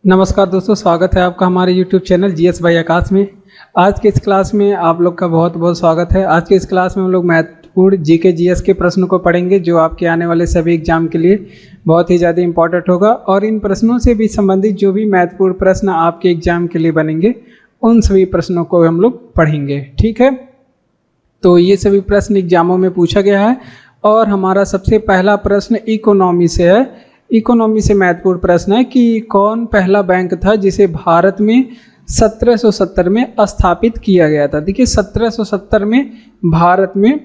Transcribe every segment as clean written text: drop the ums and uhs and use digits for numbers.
नमस्कार दोस्तों, स्वागत है आपका हमारे YouTube चैनल जीएस बाय आकाश में। आज के इस क्लास में आप लोग का बहुत बहुत स्वागत है। आज के इस क्लास में हम लोग महत्वपूर्ण जीके जीएस के प्रश्नों को पढ़ेंगे जो आपके आने वाले सभी एग्जाम के लिए बहुत ही ज़्यादा इंपॉर्टेंट होगा। और इन प्रश्नों से भी संबंधित जो भी महत्वपूर्ण प्रश्न आपके एग्जाम के लिए बनेंगे उन सभी प्रश्नों को हम लोग पढ़ेंगे। ठीक है, तो ये सभी प्रश्न एग्जामों में पूछा गया है और हमारा सबसे पहला प्रश्न इकोनॉमी से है। इकोनॉमी से महत्वपूर्ण प्रश्न है कि कौन पहला बैंक था जिसे भारत में 1770 में स्थापित किया गया था। देखिए 1770 में भारत में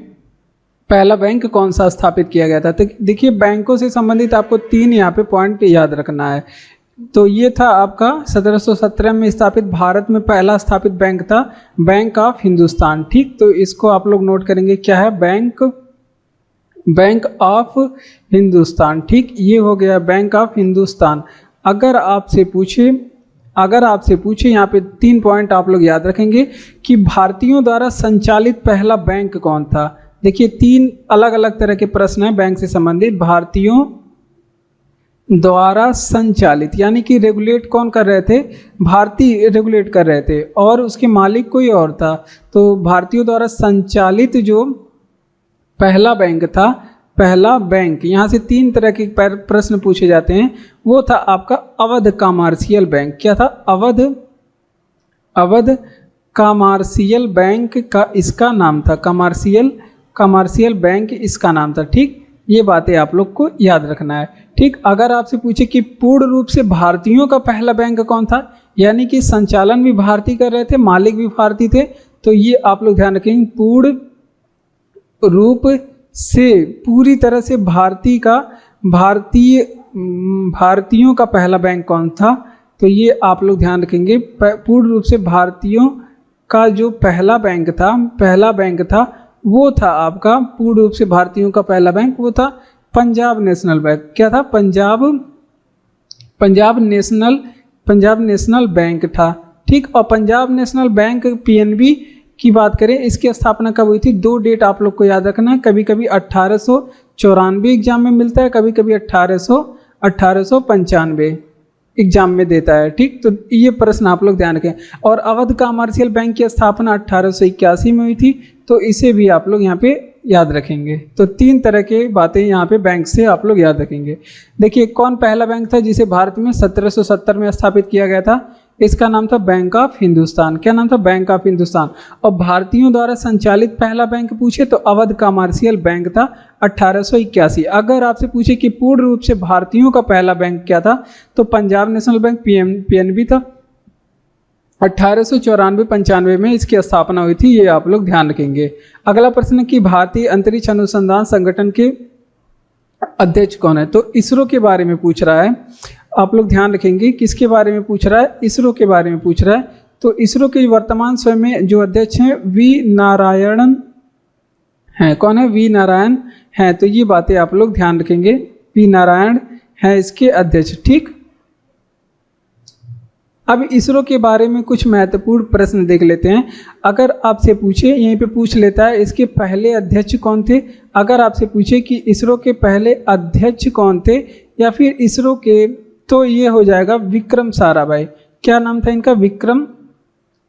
पहला बैंक कौन सा स्थापित किया गया था। तो देखिए बैंकों से संबंधित आपको तीन यहाँ पे पॉइंट याद रखना है। तो ये था आपका 1717 में स्थापित भारत में पहला स्थापित बैंक था बैंक ऑफ हिंदुस्तान। ठीक, तो इसको आप लोग नोट करेंगे क्या है, बैंक ऑफ हिंदुस्तान। ठीक, ये हो गया बैंक ऑफ हिंदुस्तान। अगर आपसे पूछे यहाँ पे 3 पॉइंट आप लोग याद रखेंगे कि भारतीयों द्वारा संचालित पहला बैंक कौन था। देखिए 3 अलग अलग तरह के प्रश्न हैं बैंक से संबंधित। भारतीयों द्वारा संचालित यानी कि रेगुलेट कौन कर रहे थे, भारतीय रेगुलेट कर रहे थे और उसके मालिक कोई और था। तो भारतीयों द्वारा संचालित जो पहला बैंक था, पहला बैंक, यहाँ से 3 तरह के प्रश्न पूछे जाते हैं। वो था आपका अवध कमर्शियल बैंक। क्या था, अवध कमर्शियल बैंक का इसका नाम था, कमर्शियल बैंक इसका नाम था। ठीक, ये बातें आप लोग को याद रखना है। ठीक, अगर आपसे पूछे कि पूर्ण रूप से भारतीयों का पहला बैंक कौन था, यानी कि संचालन भी भारतीय कर रहे थे, मालिक भी भारतीय थे, तो ये आप लोग ध्यान रखेंगे पूर्ण रूप से पूरी तरह से भारतीयों का पहला बैंक कौन था। तो ये आप लोग ध्यान रखेंगे पूर्ण रूप से भारतीयों का जो पहला बैंक था वो था आपका पूर्ण रूप से भारतीयों का पहला बैंक, वो था पंजाब नेशनल बैंक। क्या था, पंजाब नेशनल बैंक था। ठीक, और पंजाब नेशनल बैंक पीएनबी की बात करें, इसकी स्थापना कब हुई थी, 2 डेट आप लोग को याद रखना है। कभी कभी 1894 एग्जाम में मिलता है, कभी कभी 1895 एग्जाम में देता है। ठीक, तो ये प्रश्न आप लोग ध्यान रखें। और अवध कमर्शियल बैंक की स्थापना 1881 में हुई थी, तो इसे भी आप लोग यहाँ पे याद रखेंगे। तो 3 तरह के बातें यहाँ पे बैंक से आप लोग याद रखेंगे। देखिए कौन पहला बैंक था जिसे भारत में 1770 में स्थापित किया गया था, इसका नाम था बैंक ऑफ हिंदुस्तान। क्या नाम था, बैंक ऑफ हिंदुस्तान। और भारतीयों द्वारा संचालित पहला बैंक पूछे तो अवध कमर्शियल बैंक था 1881। अगर आपसे पूछे कि पूर्ण रूप से भारतीयों का पहला बैंक क्या था, तो पंजाब नेशनल बैंक पीएनबी था। 1894-95 में इसकी स्थापना हुई थी, ये आप लोग ध्यान रखेंगे। अगला प्रश्न कि भारतीय अंतरिक्ष अनुसंधान संगठन के अध्यक्ष कौन है, तो इसरो के बारे में पूछ रहा है। आप लोग ध्यान रखेंगे किसके बारे में पूछ रहा है, इसरो के बारे में पूछ रहा है। तो इसरो के वर्तमान समय में जो अध्यक्ष हैं वी नारायणन हैं। कौन है, वी नारायण हैं। तो ये बातें आप लोग ध्यान रखेंगे, वी नारायण हैं इसके अध्यक्ष। ठीक, अब इसरो के बारे में कुछ महत्वपूर्ण प्रश्न देख लेते हैं। अगर आपसे पूछे, यहीं पे पूछ लेता है इसके पहले अध्यक्ष कौन थे। अगर आपसे पूछे कि इसरो के पहले अध्यक्ष कौन थे या फिर इसरो के, तो ये हो जाएगा विक्रम साराभाई। क्या नाम था इनका, विक्रम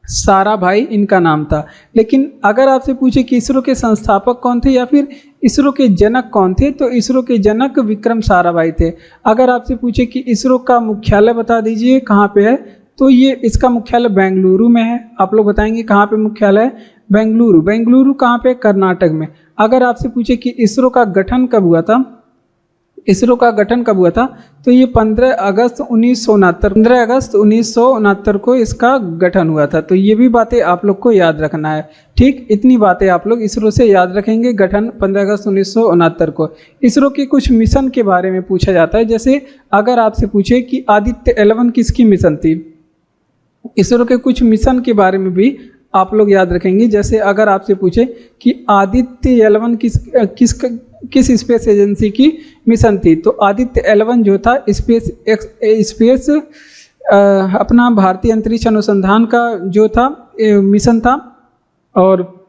साराभाई इनका नाम था। लेकिन अगर आपसे पूछे कि इसरो के संस्थापक कौन थे या फिर इसरो के जनक कौन थे, तो इसरो के जनक विक्रम साराभाई थे। अगर आपसे पूछे कि इसरो का मुख्यालय बता दीजिए कहाँ पे है, तो ये इसका मुख्यालय बेंगलुरु में है। आप लोग बताएंगे कहाँ पे मुख्यालय है, बेंगलुरु कहाँ पे, कर्नाटक में। अगर आपसे पूछे कि इसरो का गठन कब हुआ था, तो ये 15 अगस्त 1969 को इसका गठन हुआ था। तो ये भी बातें आप लोग को याद रखना है। ठीक, इतनी बातें आप लोग इसरो से याद रखेंगे। गठन 15 अगस्त 1969 को। इसरो के कुछ मिशन के बारे में पूछा जाता है। जैसे अगर आपसे पूछे कि आदित्य 11 किसकी मिशन थी, इसरो के कुछ मिशन के बारे में भी आप लोग याद रखेंगे। जैसे अगर आपसे पूछे कि आदित्य 11 किस स्पेस एजेंसी की मिशन थी, तो आदित्य 11 जो था स्पेस अपना भारतीय अंतरिक्ष अनुसंधान का जो था मिशन था। और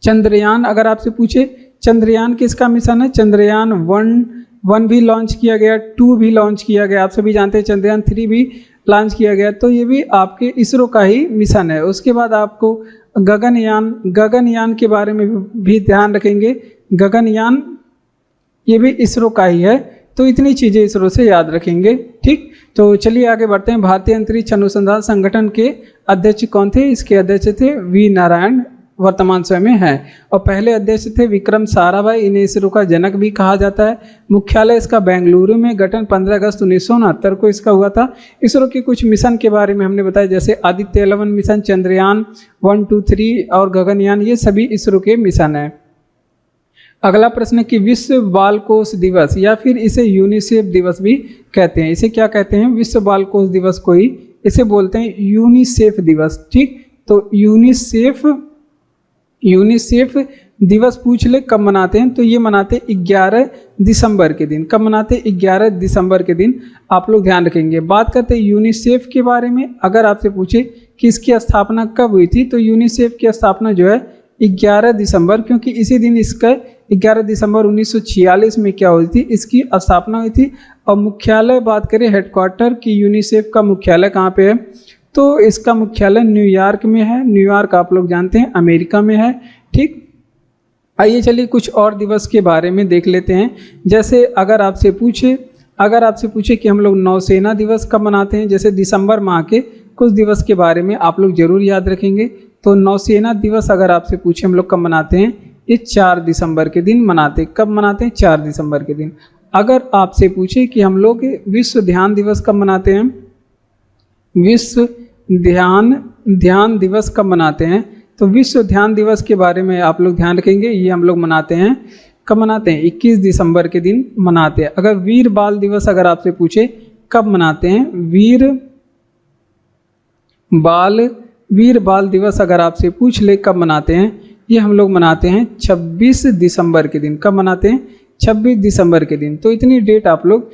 चंद्रयान, अगर आपसे पूछे चंद्रयान किसका मिशन है, चंद्रयान 1 भी लॉन्च किया गया, 2 भी लॉन्च किया गया। आप सभी जानते हैं चंद्रयान 3 भी लॉन्च किया गया, तो ये भी आपके इसरो का ही मिशन है। उसके बाद आपको गगनयान के बारे में भी ध्यान रखेंगे। गगनयान ये भी इसरो का ही है, तो इतनी चीज़ें इसरो से याद रखेंगे। ठीक, तो चलिए आगे बढ़ते हैं। भारतीय अंतरिक्ष अनुसंधान संगठन के अध्यक्ष कौन थे? इसके अध्यक्ष थे वी नारायण, वर्तमान समय में है। और पहले अध्यक्ष थे विक्रम साराभाई, इन्हें इसरो का जनक भी कहा जाता है। मुख्यालय इसका बेंगलुरु में, गठन 15 अगस्त 1969 को इसका हुआ था। इसरो के कुछ मिशन के बारे में हमने बताया, जैसे आदित्य 11 मिशन, चंद्रयान 1, 2, 3 और गगनयान, ये सभी इसरो के मिशन हैं। अगला प्रश्न है कि विश्व बाल कोष दिवस या फिर इसे यूनिसेफ दिवस भी कहते हैं। इसे क्या कहते हैं? विश्व बाल कोष दिवस को ही इसे बोलते हैं यूनिसेफ दिवस। ठीक, तो यूनिसेफ दिवस पूछ ले कब मनाते हैं, तो ये मनाते 11 दिसंबर के दिन। कब मनाते? 11 दिसंबर के दिन। आप लोग ध्यान रखेंगे। बात करते हैं यूनिसेफ के बारे में। अगर आपसे पूछे कि इसकी स्थापना कब हुई थी, तो यूनिसेफ की स्थापना जो है 11 दिसंबर, क्योंकि इसी दिन इसका 11 दिसंबर 1946 में क्या हुई थी? इसकी स्थापना हुई थी। और मुख्यालय बात करें हेडक्वार्टर की, यूनिसेफ का मुख्यालय कहाँ पे है? तो इसका मुख्यालय न्यूयॉर्क में है। न्यूयॉर्क आप लोग जानते हैं अमेरिका में है। ठीक, आइए चलिए कुछ और दिवस के बारे में देख लेते हैं। जैसे अगर आपसे पूछे कि हम लोग नौसेना दिवस कब मनाते हैं, जैसे दिसंबर माह के कुछ दिवस के बारे में आप लोग जरूर याद रखेंगे। तो नौसेना दिवस अगर आपसे पूछे हम लोग कब मनाते हैं, ये 4 दिसंबर के दिन मनाते। कब मनाते हैं? 4 दिसंबर के दिन। अगर आपसे पूछे कि हम लोग विश्व ध्यान दिवस कब मनाते हैं, विश्व ध्यान दिवस कब मनाते हैं, तो विश्व ध्यान दिवस के बारे में आप लोग ध्यान रखेंगे। ये हम लोग मनाते हैं, कब मनाते हैं? 21 दिसंबर के दिन मनाते हैं। अगर वीर बाल दिवस अगर आपसे पूछे कब मनाते हैं, वीर बाल दिवस अगर आपसे पूछ ले कब मनाते हैं, ये हम लोग मनाते हैं 26 दिसंबर के दिन। कब मनाते हैं? 26 दिसंबर के दिन। तो इतनी डेट आप लोग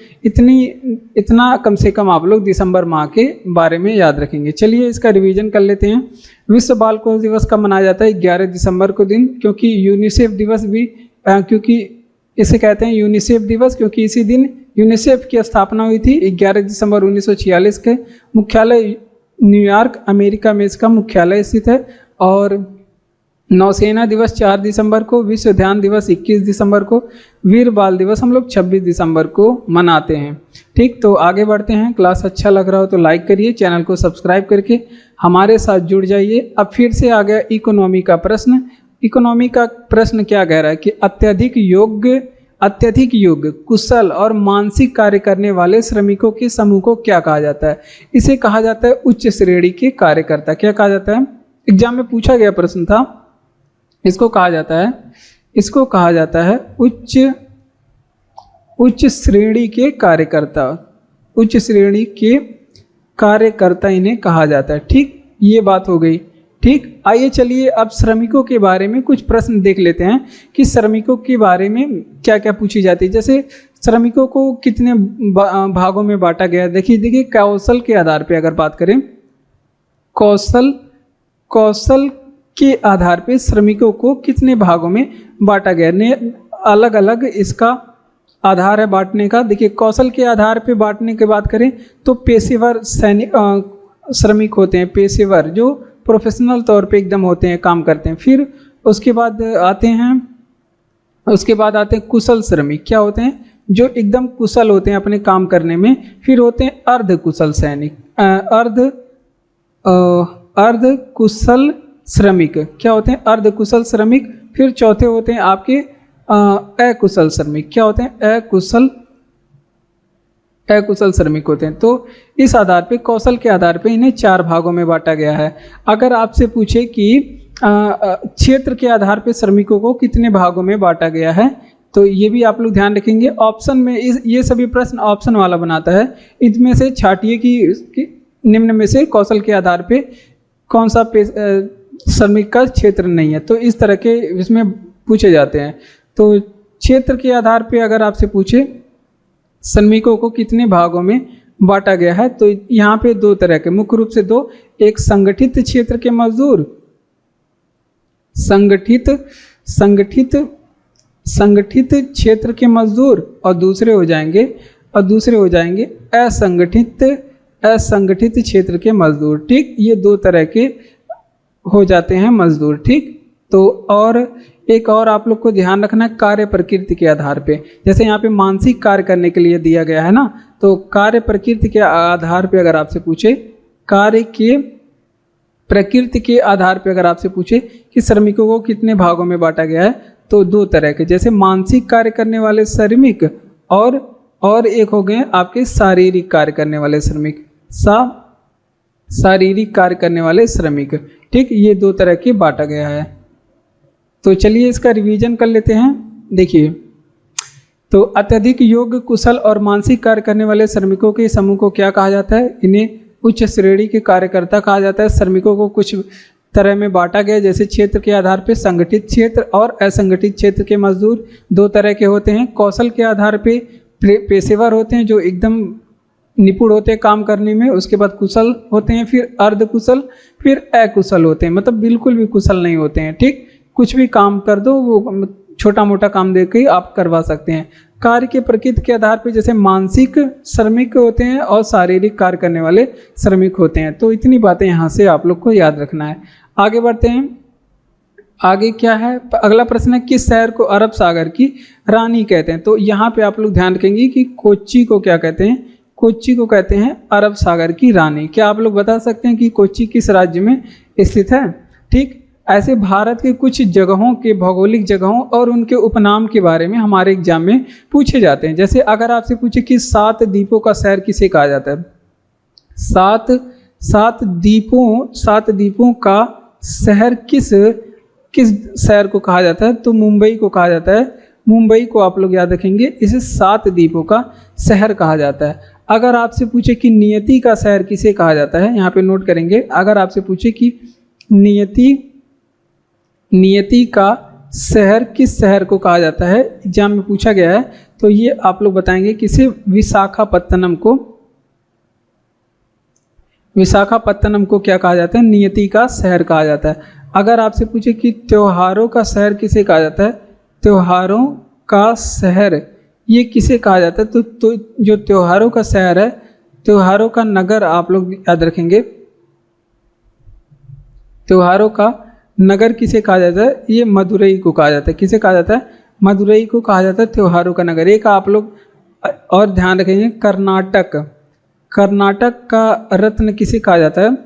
इतना कम से कम आप लोग दिसंबर माह के बारे में याद रखेंगे। चलिए इसका रिवीजन कर लेते हैं। विश्व बाल कोष दिवस कब मनाया जाता है? 11 दिसंबर को दिन, क्योंकि यूनिसेफ दिवस भी क्योंकि इसे कहते हैं यूनिसेफ दिवस, क्योंकि इसी दिन यूनिसेफ की स्थापना हुई थी 11 दिसंबर 1946 के। मुख्यालय न्यूयॉर्क अमेरिका में इसका मुख्यालय स्थित है। और नौसेना दिवस 4 दिसंबर को, विश्व ध्यान दिवस 21 दिसंबर को, वीर बाल दिवस हम लोग 26 दिसंबर को मनाते हैं। ठीक, तो आगे बढ़ते हैं। क्लास अच्छा लग रहा हो तो लाइक करिए, चैनल को सब्सक्राइब करके हमारे साथ जुड़ जाइए। अब फिर से आ गया इकोनॉमी का प्रश्न। इकोनॉमी का प्रश्न क्या कह रहा है कि अत्यधिक योग्य, कुशल और मानसिक कार्य करने वाले श्रमिकों के समूह को क्या कहा जाता है? इसे कहा जाता है उच्च श्रेणी के कार्यकर्ता। क्या कहा जाता है? एग्जाम में पूछा गया प्रश्न था। इसको कहा जाता है उच्च श्रेणी के कार्यकर्ता। उच्च श्रेणी के कार्यकर्ता इन्हें कहा जाता है। ठीक, ये बात हो गई। ठीक, आइए चलिए अब श्रमिकों के बारे में कुछ प्रश्न देख लेते हैं कि श्रमिकों के बारे में क्या क्या पूछी जाती है। जैसे श्रमिकों को कितने भागों में बांटा गया है? देखिए कौशल के आधार पे अगर बात करें, कौशल के आधार पे श्रमिकों को कितने भागों में बांटा गया है? अलग अलग इसका आधार है बांटने का। देखिए कौशल के आधार पे बांटने की बात करें तो पेशेवर श्रमिक होते हैं, पेशेवर जो प्रोफेशनल तौर पे एकदम होते हैं, काम करते हैं। फिर उसके बाद आते हैं कुशल श्रमिक। क्या होते हैं? जो एकदम कुशल होते हैं अपने काम करने में। फिर होते हैं अर्ध कुशल श्रमिक। क्या होते हैं? अर्ध कुशल श्रमिक। फिर चौथे होते हैं आपके अकुशल श्रमिक। क्या होते हैं? अकुशल श्रमिक होते हैं। तो इस आधार पे, कौशल के आधार पे इन्हें 4 भागों में बांटा गया है। अगर आपसे पूछे कि क्षेत्र के आधार पे श्रमिकों को कितने भागों में बांटा गया है, तो ये भी आप लोग ध्यान रखेंगे। ऑप्शन में ये सभी प्रश्न ऑप्शन वाला बनाता है। इनमें से छाटिए कि निम्न में से कौशल के आधार पे कौन सा श्रमिक का क्षेत्र नहीं है। तो इस तरह के इसमें पूछे जाते हैं। तो क्षेत्र के आधार पे अगर आपसे पूछे श्रमिकों को कितने भागों में बांटा गया है, तो यहाँ पे 2 तरह के, मुख्य रूप से 2, एक संगठित क्षेत्र के मजदूर, संगठित क्षेत्र के मजदूर, और दूसरे हो जाएंगे असंगठित क्षेत्र के मजदूर। ठीक, ये दो तरह के हो जाते हैं मजदूर। ठीक, तो और एक और आप लोग को ध्यान रखना है, कार्य प्रकृति के आधार पे। जैसे यहाँ पे मानसिक कार्य करने के लिए दिया गया है ना, तो कार्य प्रकृति के आधार पे अगर आपसे पूछे, कार्य के प्रकृति के आधार पे अगर आपसे पूछे कि श्रमिकों को कितने भागों में बांटा गया है, तो दो तरह के, जैसे मानसिक कार्य करने वाले श्रमिक और एक हो गए आपके शारीरिक कार्य करने वाले श्रमिक, शारीरिक कार्य करने वाले श्रमिक। ठीक, ये दो तरह के बांटा गया है। तो चलिए इसका रिवीजन कर लेते हैं। देखिए, तो अत्यधिक योग्य, कुशल और मानसिक कार्य करने वाले श्रमिकों के समूह को क्या कहा जाता है? इन्हें उच्च श्रेणी के कार्यकर्ता कहा जाता है। श्रमिकों को कुछ तरह में बांटा गया, जैसे क्षेत्र के आधार पर संगठित क्षेत्र और असंगठित क्षेत्र के मजदूर दो तरह के होते हैं। कौशल के आधार पे पेशेवर होते हैं जो एकदम निपुण होते हैं काम करने में, उसके बाद कुशल होते हैं, फिर अर्ध कुशल, फिर अकुशल होते हैं, मतलब बिल्कुल भी कुशल नहीं होते हैं। ठीक, कुछ भी काम कर दो, वो छोटा मोटा काम देकर ही आप करवा सकते हैं। कार्य के प्रकृति के आधार पर जैसे मानसिक श्रमिक होते हैं और शारीरिक कार्य करने वाले श्रमिक होते हैं। तो इतनी बातें यहाँ से आप लोग को याद रखना है। आगे बढ़ते हैं। आगे क्या है, अगला प्रश्न है, किस शहर को अरब सागर की रानी कहते हैं? तो यहाँ पे आप लोग ध्यान रखेंगे कि कोच्चि को क्या कहते हैं? कोच्चि को कहते हैं अरब सागर की रानी। क्या आप लोग बता सकते हैं कि कोच्चि किस राज्य में स्थित है? ठीक, ऐसे भारत के कुछ जगहों के भौगोलिक जगहों और उनके उपनाम के बारे में हमारे एग्जाम में पूछे जाते हैं। जैसे अगर आपसे पूछे कि 7 द्वीपों का शहर किसे कहा जाता है? सात द्वीपों का शहर किस शहर को कहा जाता है? तो मुंबई को कहा जाता है। मुंबई को आप लोग याद रखेंगे, इसे 7 द्वीपों का शहर कहा जाता है। अगर आपसे पूछे कि नियति का शहर किसे कहा जाता है, यहाँ पे नोट करेंगे। अगर आपसे पूछे कि नियति का शहर किस शहर को कहा जाता है, एग्जाम में पूछा गया है, तो ये आप लोग बताएंगे किसे? विशाखापत्तनम को क्या कहा जाता है? नियति का शहर कहा जाता है। अगर आपसे पूछे कि त्योहारों का शहर किसे कहा जाता है? त्योहारों का शहर ये किसे कहा जाता है? तो जो त्योहारों का शहर है, त्योहारों का नगर आप लोग याद रखेंगे। त्योहारों का नगर किसे कहा जाता है? ये मदुरई को कहा जाता है। किसे कहा जाता है? मदुरई को कहा जाता है त्योहारों का नगर। एक आप लोग और ध्यान रखेंगे, कर्नाटक का रत्न किसे कहा जाता है?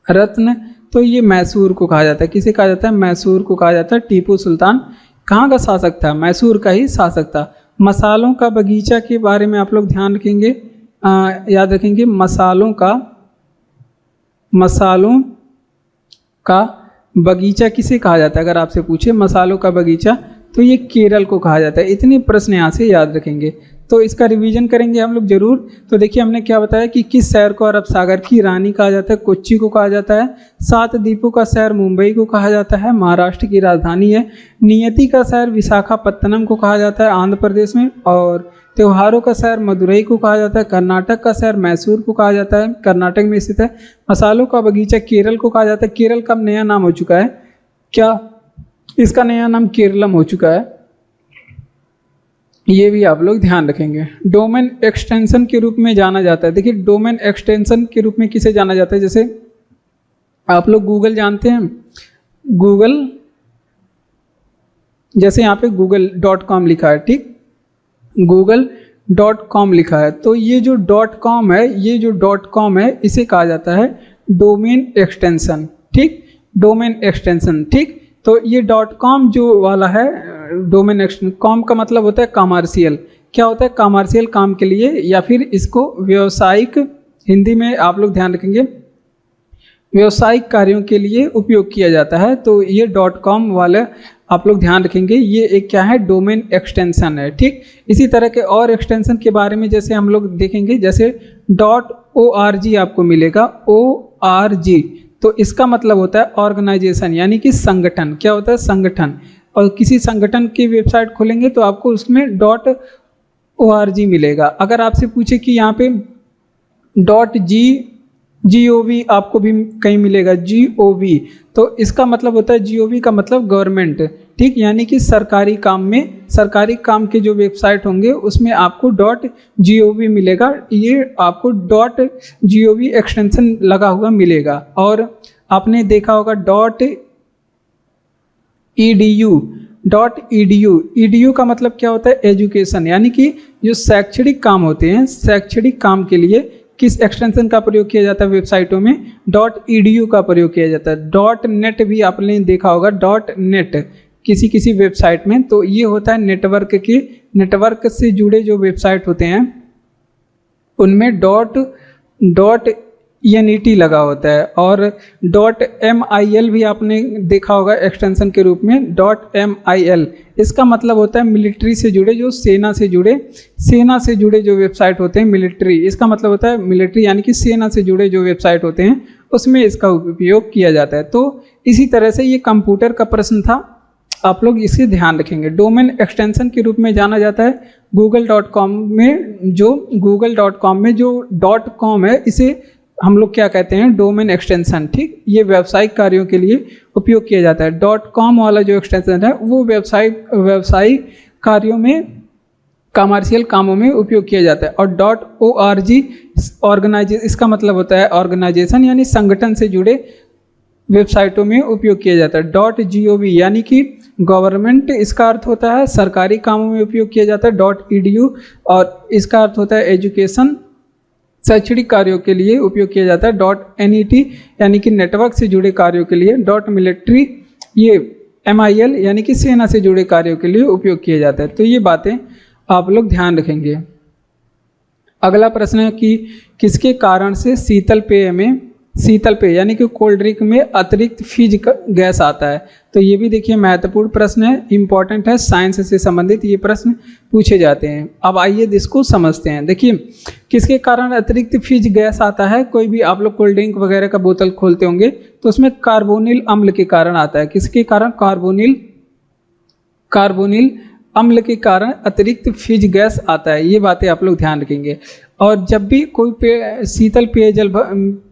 रत्न, तो ये मैसूर को कहा जाता है। किसे कहा जाता है? मैसूर को कहा जाता है। टीपू सुल्तान कहाँ का शासक था? मैसूर का ही शासक था। मसालों का बगीचा के बारे में आप लोग ध्यान रखेंगे, याद रखेंगे। मसालों का बगीचा किसे कहा जाता है? अगर आपसे पूछे मसालों का बगीचा, तो ये केरल को कहा जाता है। इतने प्रश्न यहाँ से याद रखेंगे, तो इसका रिवीजन करेंगे हम लोग जरूर। तो देखिए, हमने क्या बताया कि किस शहर को अरब सागर की रानी कहा जाता है? कोच्चि को कहा जाता है। 7 द्वीपों का शहर मुंबई को कहा जाता है, महाराष्ट्र की राजधानी है। नियति का शहर विशाखापत्तनम को कहा जाता है, आंध्र प्रदेश में। और त्योहारों का शहर मदुरई को कहा जाता है। कर्नाटक का शहर मैसूर को कहा जाता है, कर्नाटक में स्थित है। मसालों का बगीचा केरल को कहा जाता है। केरल का नया नाम हो चुका है क्या? इसका नया नाम केरलम हो चुका है, ये भी आप लोग ध्यान रखेंगे। डोमेन एक्सटेंशन के रूप में जाना जाता है। देखिए, डोमेन एक्सटेंशन के रूप में किसे जाना जाता है? जैसे आप लोग गूगल जानते हैं, गूगल, जैसे यहाँ पे google.com लिखा है। ठीक, google.com लिखा है, तो ये जो .com है, इसे कहा जाता है डोमेन एक्सटेंशन। ठीक, डोमेन एक्सटेंशन। ठीक, तो ये .com जो वाला है, डोमेन एक्सटेंशन, कॉम का मतलब होता है कमर्शियल। क्या होता है? कमर्शियल काम के लिए, या फिर इसको व्यावसायिक, हिंदी में आप लोग ध्यान रखेंगे, व्यावसायिक कार्यों के लिए उपयोग किया जाता है। तो ये .com वाले आप लोग ध्यान रखेंगे, ये एक क्या है? डोमेन एक्सटेंशन है। ठीक, इसी तरह के और एक्सटेंशन के बारे में जैसे हम लोग देखेंगे, जैसे .org आपको मिलेगा, ORG, तो इसका मतलब होता है ऑर्गेनाइजेशन, यानी कि संगठन। क्या होता है? संगठन। और किसी संगठन की वेबसाइट खोलेंगे तो आपको उसमें .org मिलेगा। अगर आपसे पूछे कि यहाँ पे .gov आपको भी कहीं मिलेगा, GOV, तो इसका मतलब होता है, GOV का मतलब गवर्नमेंट, ठीक, यानी कि सरकारी काम के जो वेबसाइट होंगे उसमें आपको .gov मिलेगा, ये आपको .gov एक्सटेंशन लगा हुआ मिलेगा। और आपने देखा होगा .edu का मतलब क्या होता है, एजुकेशन, यानी कि जो शैक्षणिक काम होते हैं, शैक्षणिक काम के लिए किस एक्सटेंशन का प्रयोग किया जाता है वेबसाइटों में, .edu का प्रयोग किया जाता है। .net भी आपने देखा होगा, .net किसी वेबसाइट में, तो ये होता है नेटवर्क से जुड़े जो वेबसाइट होते हैं उनमें .net लगा होता है। और .mil भी आपने देखा होगा एक्सटेंशन के रूप में, .mil इसका मतलब होता है मिलिट्री से जुड़े, जो सेना से जुड़े जो वेबसाइट होते हैं, मिलिट्री इसका मतलब होता है मिलिट्री, यानी कि सेना से जुड़े जो वेबसाइट होते हैं उसमें इसका उपयोग किया जाता है। तो इसी तरह से ये कंप्यूटर का प्रश्न था, आप लोग इसे ध्यान रखेंगे। डोमेन एक्सटेंशन के रूप में जाना जाता है google.com में, जो .com है इसे हम लोग क्या कहते हैं, डोमेन एक्सटेंशन। ठीक, ये व्यावसायिक कार्यों के लिए उपयोग किया जाता है। .com वाला जो एक्सटेंशन है वो व्यावसायिक कार्यों में, कमर्शियल कामों में उपयोग किया जाता है। और .org ऑर्गेनाइजेशन, इसका मतलब होता है ऑर्गेनाइजेशन, यानी संगठन से जुड़े वेबसाइटों में उपयोग किया जाता है। .gov यानी कि गवर्नमेंट, इसका अर्थ होता है सरकारी कामों में उपयोग किया जाता है। .edu और इसका अर्थ होता है एजुकेशन, शैक्षणिक कार्यों के लिए उपयोग किया जाता है। .net यानी कि नेटवर्क से जुड़े कार्यों के लिए। .military ये MIL यानी कि सेना से जुड़े कार्यों के लिए उपयोग किया जाता है। तो ये बातें आप लोग ध्यान रखेंगे। अगला प्रश्न है कि किसके कारण से शीतल पेय यानी कि कोल्ड ड्रिंक में अतिरिक्त फिज गैस आता है। तो ये भी देखिए महत्वपूर्ण प्रश्न है, इंपॉर्टेंट है, साइंस से संबंधित ये प्रश्न पूछे जाते हैं। अब आइए इसको समझते हैं। देखिए किसके कारण अतिरिक्त फिज गैस आता है, कोई भी आप लोग कोल्ड ड्रिंक वगैरह का बोतल खोलते होंगे तो उसमें कार्बोनिल अम्ल के कारण आता है। किसके कारण, कार्बोनिल अम्ल के कारण अतिरिक्त फिज गैस आता है। ये बातें आप लोग ध्यान रखेंगे। और जब भी कोई शीतल पेयजल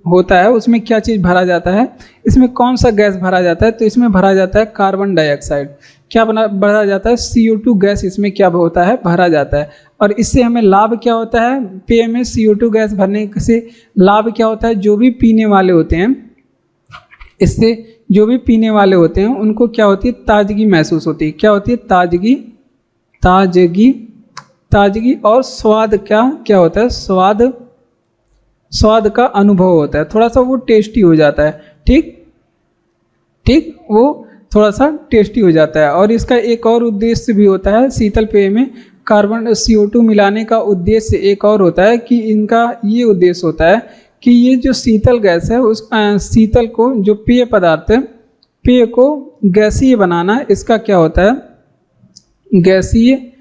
होता है उसमें क्या चीज़ भरा जाता है, इसमें कौन सा गैस भरा जाता है, तो इसमें भरा जाता है कार्बन डाइऑक्साइड। क्या भरा जाता है, CO2 गैस इसमें क्या होता है, भरा जाता है। और इससे हमें लाभ क्या होता है, पेय में CO2 गैस भरने से लाभ क्या होता है, जो भी पीने वाले होते हैं, इससे जो भी पीने वाले होते हैं उनको क्या होती है, ताजगी महसूस होती है। क्या होती है, ताजगी और स्वाद क्या होता है, स्वाद का अनुभव होता है, थोड़ा सा वो टेस्टी हो जाता है। ठीक, वो थोड़ा सा टेस्टी हो जाता है। और इसका एक और उद्देश्य भी होता है, शीतल पेय में कार्बन CO2 मिलाने का उद्देश्य एक और होता है कि इनका ये उद्देश्य होता है कि ये जो शीतल गैस है उस शीतल को, जो पेय को गैसीय बनाना, इसका क्या होता है, गैसीय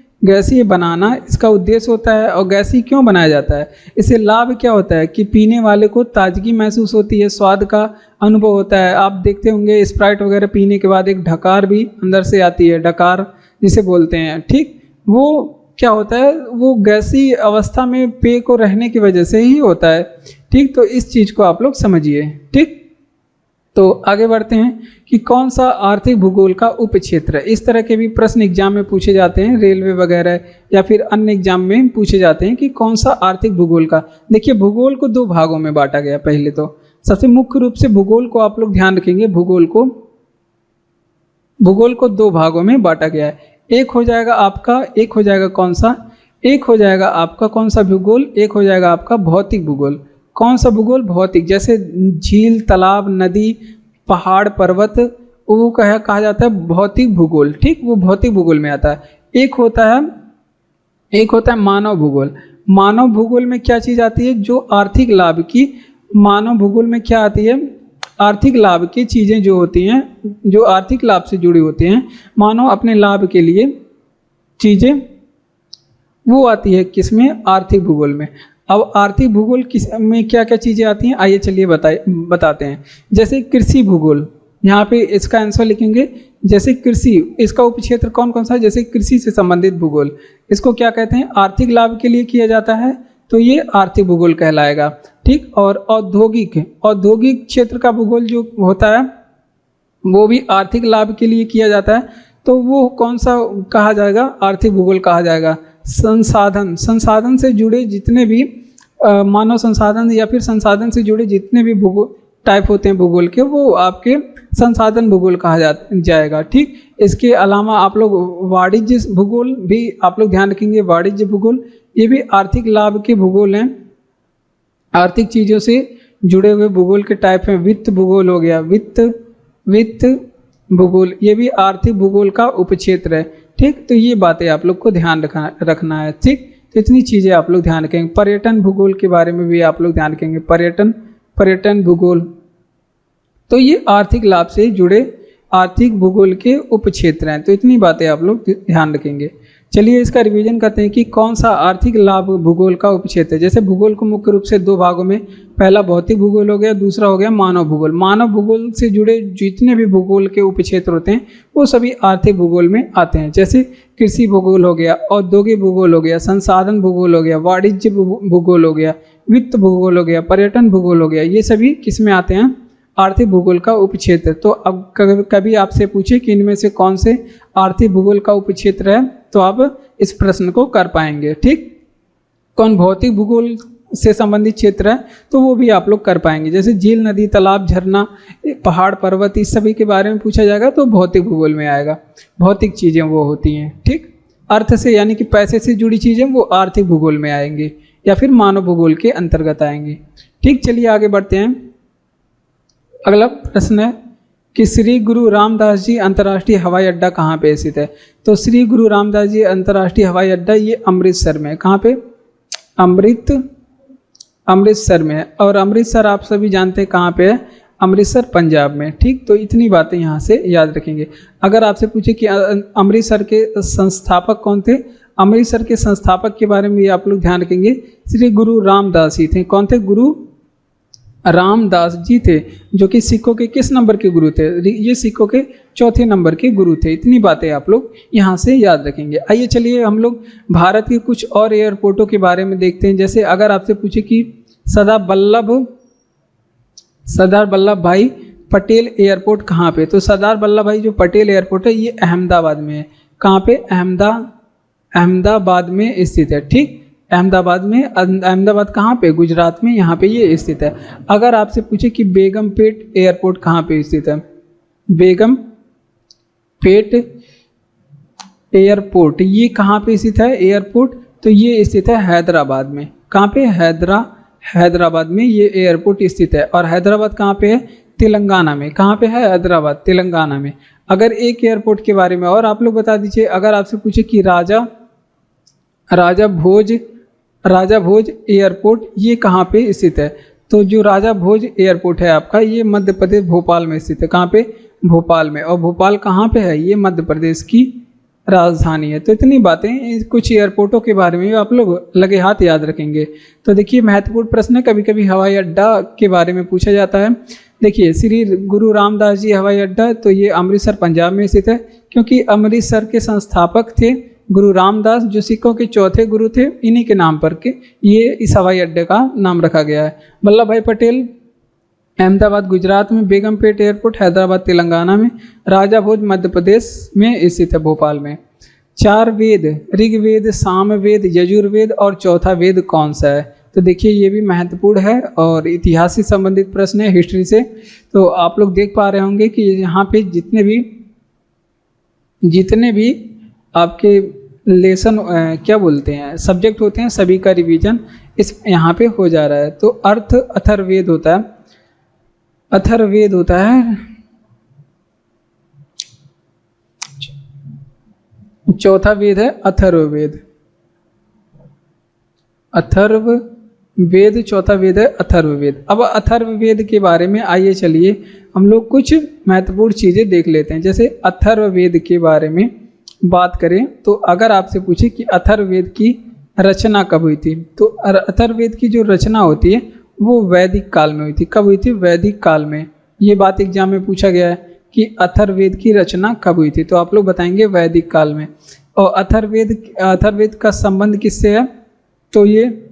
बनाना इसका उद्देश्य होता है। और गैसीय क्यों बनाया जाता है, इससे लाभ क्या होता है कि पीने वाले को ताजगी महसूस होती है, स्वाद का अनुभव होता है। आप देखते होंगे स्प्राइट वगैरह पीने के बाद एक ढकार भी अंदर से आती है, डकार जिसे बोलते हैं। ठीक, वो क्या होता है, वो गैसीय अवस्था में पेय को रहने की वजह से ही होता है। ठीक, तो इस चीज़ को आप लोग समझिए। ठीक, तो आगे बढ़ते हैं कि कौन सा आर्थिक भूगोल का उपक्षेत्र है। इस तरह के भी प्रश्न एग्जाम में पूछे जाते हैं, रेलवे वगैरह या फिर अन्य एग्जाम में पूछे जाते हैं कि कौन सा आर्थिक भूगोल का। देखिए भूगोल को दो भागों में बांटा गया। पहले तो सबसे मुख्य रूप से भूगोल को आप लोग ध्यान रखेंगे, भूगोल को दो भागों में बांटा गया है। एक हो जाएगा आपका कौन सा भूगोल, एक हो जाएगा आपका भौतिक भूगोल। कौन सा भूगोल, भौतिक, जैसे झील, तालाब, नदी, पहाड़, पर्वत, वो कहा जाता है भौतिक भूगोल। ठीक, वो भौतिक भूगोल में आता है। एक होता है मानव भूगोल। मानव भूगोल में क्या चीज़ आती है, जो आर्थिक लाभ की, मानव भूगोल में क्या आती है, आर्थिक लाभ की चीज़ें जो होती हैं, जो आर्थिक लाभ से जुड़ी होती हैं, मानव अपने लाभ के लिए चीज़ें, वो आती है किसमें, आर्थिक भूगोल में। अब आर्थिक भूगोल में क्या क्या चीज़ें आती हैं, आइए चलिए बताते हैं। जैसे कृषि भूगोल, यहाँ पे इसका आंसर लिखेंगे। जैसे कृषि, इसका उपक्षेत्र कौन कौन सा है, जैसे कृषि से संबंधित भूगोल, इसको क्या कहते हैं, आर्थिक लाभ के लिए किया जाता है, तो ये आर्थिक भूगोल कहलाएगा। ठीक, और औद्योगिक क्षेत्र का भूगोल जो होता है वो भी आर्थिक लाभ के लिए किया जाता है, तो वो कौन सा कहा जाएगा, आर्थिक भूगोल कहा जाएगा। संसाधन से जुड़े जितने भी मानव संसाधन या फिर संसाधन से जुड़े जितने भी भूगोल टाइप होते हैं भूगोल के, वो आपके संसाधन भूगोल कहा जाएगा। ठीक, इसके अलावा आप लोग वाणिज्य भूगोल भी आप लोग ध्यान रखेंगे। वाणिज्य भूगोल ये भी आर्थिक लाभ के भूगोल हैं, आर्थिक चीज़ों से जुड़े हुए भूगोल के टाइप हैं। वित्त भूगोल हो गया, वित्त भूगोल ये भी आर्थिक भूगोल का उपक्षेत्र है। ठीक, तो ये बातें आप लोग को ध्यान रखना है। ठीक, तो इतनी चीज़ें आप लोग ध्यान रखेंगे। पर्यटन भूगोल के बारे में भी आप लोग ध्यान रखेंगे। पर्यटन भूगोल, तो ये आर्थिक लाभ से जुड़े आर्थिक भूगोल के उपक्षेत्र हैं। तो इतनी बातें आप लोग ध्यान रखेंगे। चलिए इसका रिवीजन करते हैं कि कौन सा आर्थिक लाभ भूगोल का उपक्षेत्र है। जैसे भूगोल को मुख्य रूप से दो भागों में, पहला भौतिक भूगोल हो गया, दूसरा हो गया मानव भूगोल। मानव भूगोल से जुड़े जितने भी भूगोल के उपक्षेत्र होते हैं वो सभी आर्थिक भूगोल में आते हैं। जैसे कृषि भूगोल हो गया, औद्योगिक भूगोल हो गया, संसाधन भूगोल हो गया, वाणिज्य भूगोल हो गया, वित्त भूगोल हो गया, पर्यटन भूगोल हो गया, ये सभी किस में आते हैं, आर्थिक भूगोल का उपक्षेत्र। तो अब कभी आपसे पूछे कि इनमें से कौन से आर्थिक भूगोल का उपक्षेत्र है, तो आप इस प्रश्न को कर पाएंगे। ठीक, कौन भौतिक भूगोल से संबंधित क्षेत्र है तो वो भी आप लोग कर पाएंगे। जैसे झील, नदी, तालाब, झरना, पहाड़, पर्वत, इस सभी के बारे में पूछा जाएगा तो भौतिक भूगोल में आएगा। भौतिक चीज़ें वो होती हैं। ठीक, अर्थ से यानी कि पैसे से जुड़ी चीज़ें वो आर्थिक भूगोल में आएंगे या फिर मानव भूगोल के अंतर्गत आएंगे। ठीक, चलिए आगे बढ़ते हैं। अगला प्रश्न है कि श्री गुरु रामदास जी अंतर्राष्ट्रीय हवाई अड्डा कहाँ पे स्थित है। तो श्री गुरु रामदास जी अंतर्राष्ट्रीय हवाई अड्डा ये अमृतसर में है। कहाँ पे, अमृतसर में है। और अमृतसर आप सभी जानते हैं कहाँ पे है, अमृतसर पंजाब में। ठीक, तो इतनी बातें यहाँ से याद रखेंगे। अगर आपसे पूछे कि अमृतसर के संस्थापक कौन थे, अमृतसर के संस्थापक के बारे में भी आप लोग ध्यान रखेंगे। श्री गुरु रामदास जी थे। कौन थे, गुरु रामदास जी थे, जो कि सिखों के किस नंबर के गुरु थे, ये सिखों के चौथे नंबर के गुरु थे। इतनी बातें आप लोग यहाँ से याद रखेंगे। आइए चलिए हम लोग भारत के कुछ और एयरपोर्टों के बारे में देखते हैं। जैसे अगर आपसे पूछे कि सरदार वल्लभ भाई पटेल एयरपोर्ट कहाँ पे, तो सरदार वल्लभ भाई जो पटेल एयरपोर्ट है ये अहमदाबाद में है। कहाँ पे, अहमदाबाद में स्थित है। ठीक, अहमदाबाद में, अहमदाबाद कहाँ पे, गुजरात में, यहाँ पे ये स्थित है। अगर आपसे पूछे कि बेगमपेट एयरपोर्ट कहाँ पे स्थित है, बेगमपेट एयरपोर्ट ये कहाँ पे स्थित है एयरपोर्ट, तो ये स्थित है हैदराबाद में। कहाँ पे, हैदराबाद में ये एयरपोर्ट स्थित है। और हैदराबाद कहाँ पे है, तेलंगाना में। कहाँ पे है, हैदराबाद तेलंगाना में। अगर एक एयरपोर्ट के बारे में और आप लोग बता दीजिए, अगर आपसे पूछे कि राजा भोज एयरपोर्ट ये कहाँ पे स्थित है, तो जो राजा भोज एयरपोर्ट है आपका ये मध्य प्रदेश भोपाल में स्थित है। कहाँ पे, भोपाल में। और भोपाल कहाँ पे है, ये मध्य प्रदेश की राजधानी है। तो इतनी बातें कुछ एयरपोर्टों के बारे में आप लोग लगे हाथ याद रखेंगे। तो देखिए महत्वपूर्ण प्रश्न है, कभी कभी हवाई अड्डा के बारे में पूछा जाता है। देखिए श्री गुरु रामदास जी हवाई अड्डा, तो ये अमृतसर पंजाब में स्थित है, क्योंकि अमृतसर के संस्थापक थे गुरु रामदास, जो सिखों के चौथे गुरु थे। इन्हीं के नाम पर के ये इस हवाई अड्डे का नाम रखा गया है। वल्लभ भाई पटेल अहमदाबाद गुजरात में, बेगमपेट एयरपोर्ट हैदराबाद तेलंगाना में, राजा भोज मध्य प्रदेश में स्थित है भोपाल में। 4 वेद, ऋग्वेद, सामवेद, यजुर्वेद और चौथा वेद कौन सा है, तो देखिए ये भी महत्वपूर्ण है और इतिहास से संबंधित प्रश्न है, हिस्ट्री से। तो आप लोग देख पा रहे होंगे कि यहाँ पे जितने भी आपके लेसन क्या बोलते हैं सब्जेक्ट होते हैं, सभी का रिवीजन इस यहाँ पे हो जा रहा है। तो अथर्ववेद होता है, अथर्ववेद होता है, चौथा वेद है अथर्ववेद। अथर्ववेद चौथा वेद है अथर्ववेद। अब अथर्ववेद के बारे में आइए चलिए हम लोग कुछ महत्वपूर्ण चीज़ें देख लेते हैं। जैसे अथर्ववेद के बारे में बात करें तो अगर आपसे पूछे कि अथर्ववेद की रचना कब हुई थी, तो अथर्ववेद की जो रचना होती है वो वैदिक काल में हुई थी। कब हुई थी, वैदिक काल में। ये बात एग्जाम में पूछा गया है कि अथर्ववेद की रचना कब हुई थी, तो आप लोग बताएंगे वैदिक काल में। और अथर्ववेद का संबंध किससे है, तो ये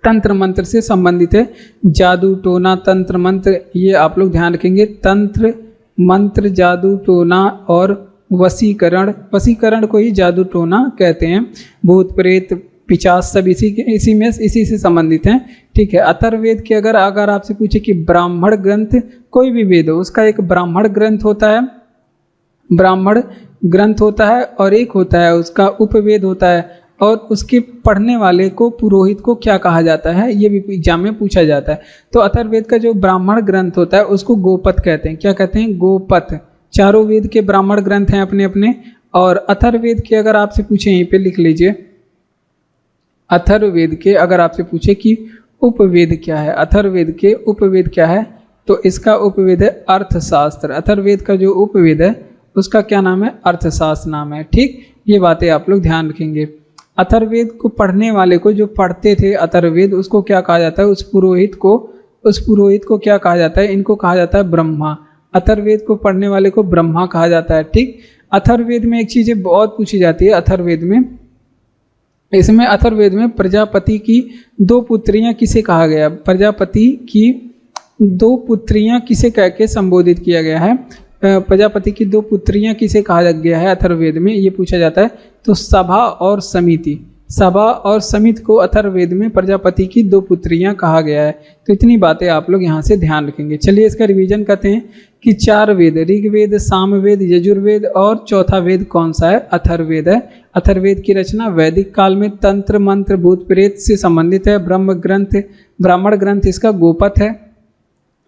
तंत्र मंत्र से संबंधित है। जादू टोना तंत्र मंत्र ये आप लोग ध्यान रखेंगे। तंत्र मंत्र, जादू टोना और वशीकरण, वशीकरण को ही जादू टोना कहते हैं। भूत प्रेत पिशाच सब इसी से संबंधित हैं। ठीक है। अथर्ववेद के अगर आपसे पूछे कि ब्राह्मण ग्रंथ, कोई भी वेद हो उसका एक ब्राह्मण ग्रंथ होता है, ब्राह्मण ग्रंथ होता है, और एक होता है उसका उपवेद होता है, और उसके पढ़ने वाले को पुरोहित को क्या कहा जाता है, ये भी एग्जाम में पूछा जाता है। तो अथर्ववेद का जो ब्राह्मण ग्रंथ होता है उसको गोपथ कहते हैं। क्या कहते हैं? गोपथ। चारों वेद के ब्राह्मण ग्रंथ हैं अपने अपने। और अथर्ववेद के अगर आपसे पूछे, यहीं पे लिख लीजिए, अथर्ववेद के अगर आपसे पूछे कि उपवेद क्या है, अथर्ववेद के उपवेद क्या है, तो इसका उपवेद है अर्थशास्त्र। अथर्ववेद का जो उपवेद है उसका क्या नाम है? अर्थशास्त्र नाम है। ठीक, ये बातें आप लोग ध्यान रखेंगे। अथर्ववेद को पढ़ने वाले को, जो पढ़ते थे अथर्ववेद, उसको क्या कहा जाता है? उस पुरोहित को क्या कहा जाता है? इनको कहा जाता है ब्रह्मा। अथर्ववेद को पढ़ने वाले को ब्रह्मा कहा जाता है। ठीक। अथर्ववेद में एक चीज़ें बहुत पूछी जाती है अथर्ववेद में, इसमें अथर्ववेद में प्रजापति की 2 पुत्रियां किसे कहा गया? प्रजापति की 2 पुत्रियां किसे कह के संबोधित किया गया है? प्रजापति की 2 पुत्रियां किसे कहा गया है अथर्ववेद में, ये पूछा जाता है। तो सभा और समिति, सभा और समिति को अथर्ववेद में प्रजापति की 2 पुत्रियां कहा गया है। तो इतनी बातें आप लोग यहाँ से ध्यान रखेंगे। चलिए इसका रिवीजन करते हैं कि 4 वेद, ऋग्वेद, सामवेद, यजुर्वेद और चौथा वेद कौन सा है? अथर्ववेद है। अथर्ववेद की रचना वैदिक काल में तंत्र मंत्र भूत प्रेत से संबंधित है। ब्राह्मण ग्रंथ इसका गोपथ है।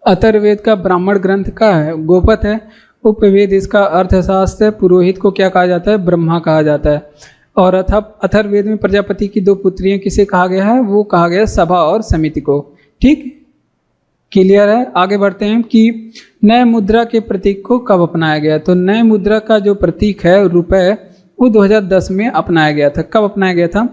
अथर्ववेद का ब्राह्मण ग्रंथ का है गोपथ है। उपवेद इसका अर्थशास्त्र है। पुरोहित को क्या कहा जाता है? ब्रह्मा कहा जाता है। और अथर्ववेद में प्रजापति की 2 पुत्रियां किसे कहा गया है? वो कहा गया सभा और समिति को। ठीक, क्लियर है। आगे बढ़ते हैं कि नए मुद्रा के प्रतीक को कब अपनाया गया? तो नए मुद्रा का जो प्रतीक है रुपए, वो 2010 में अपनाया गया था। कब अपनाया गया था?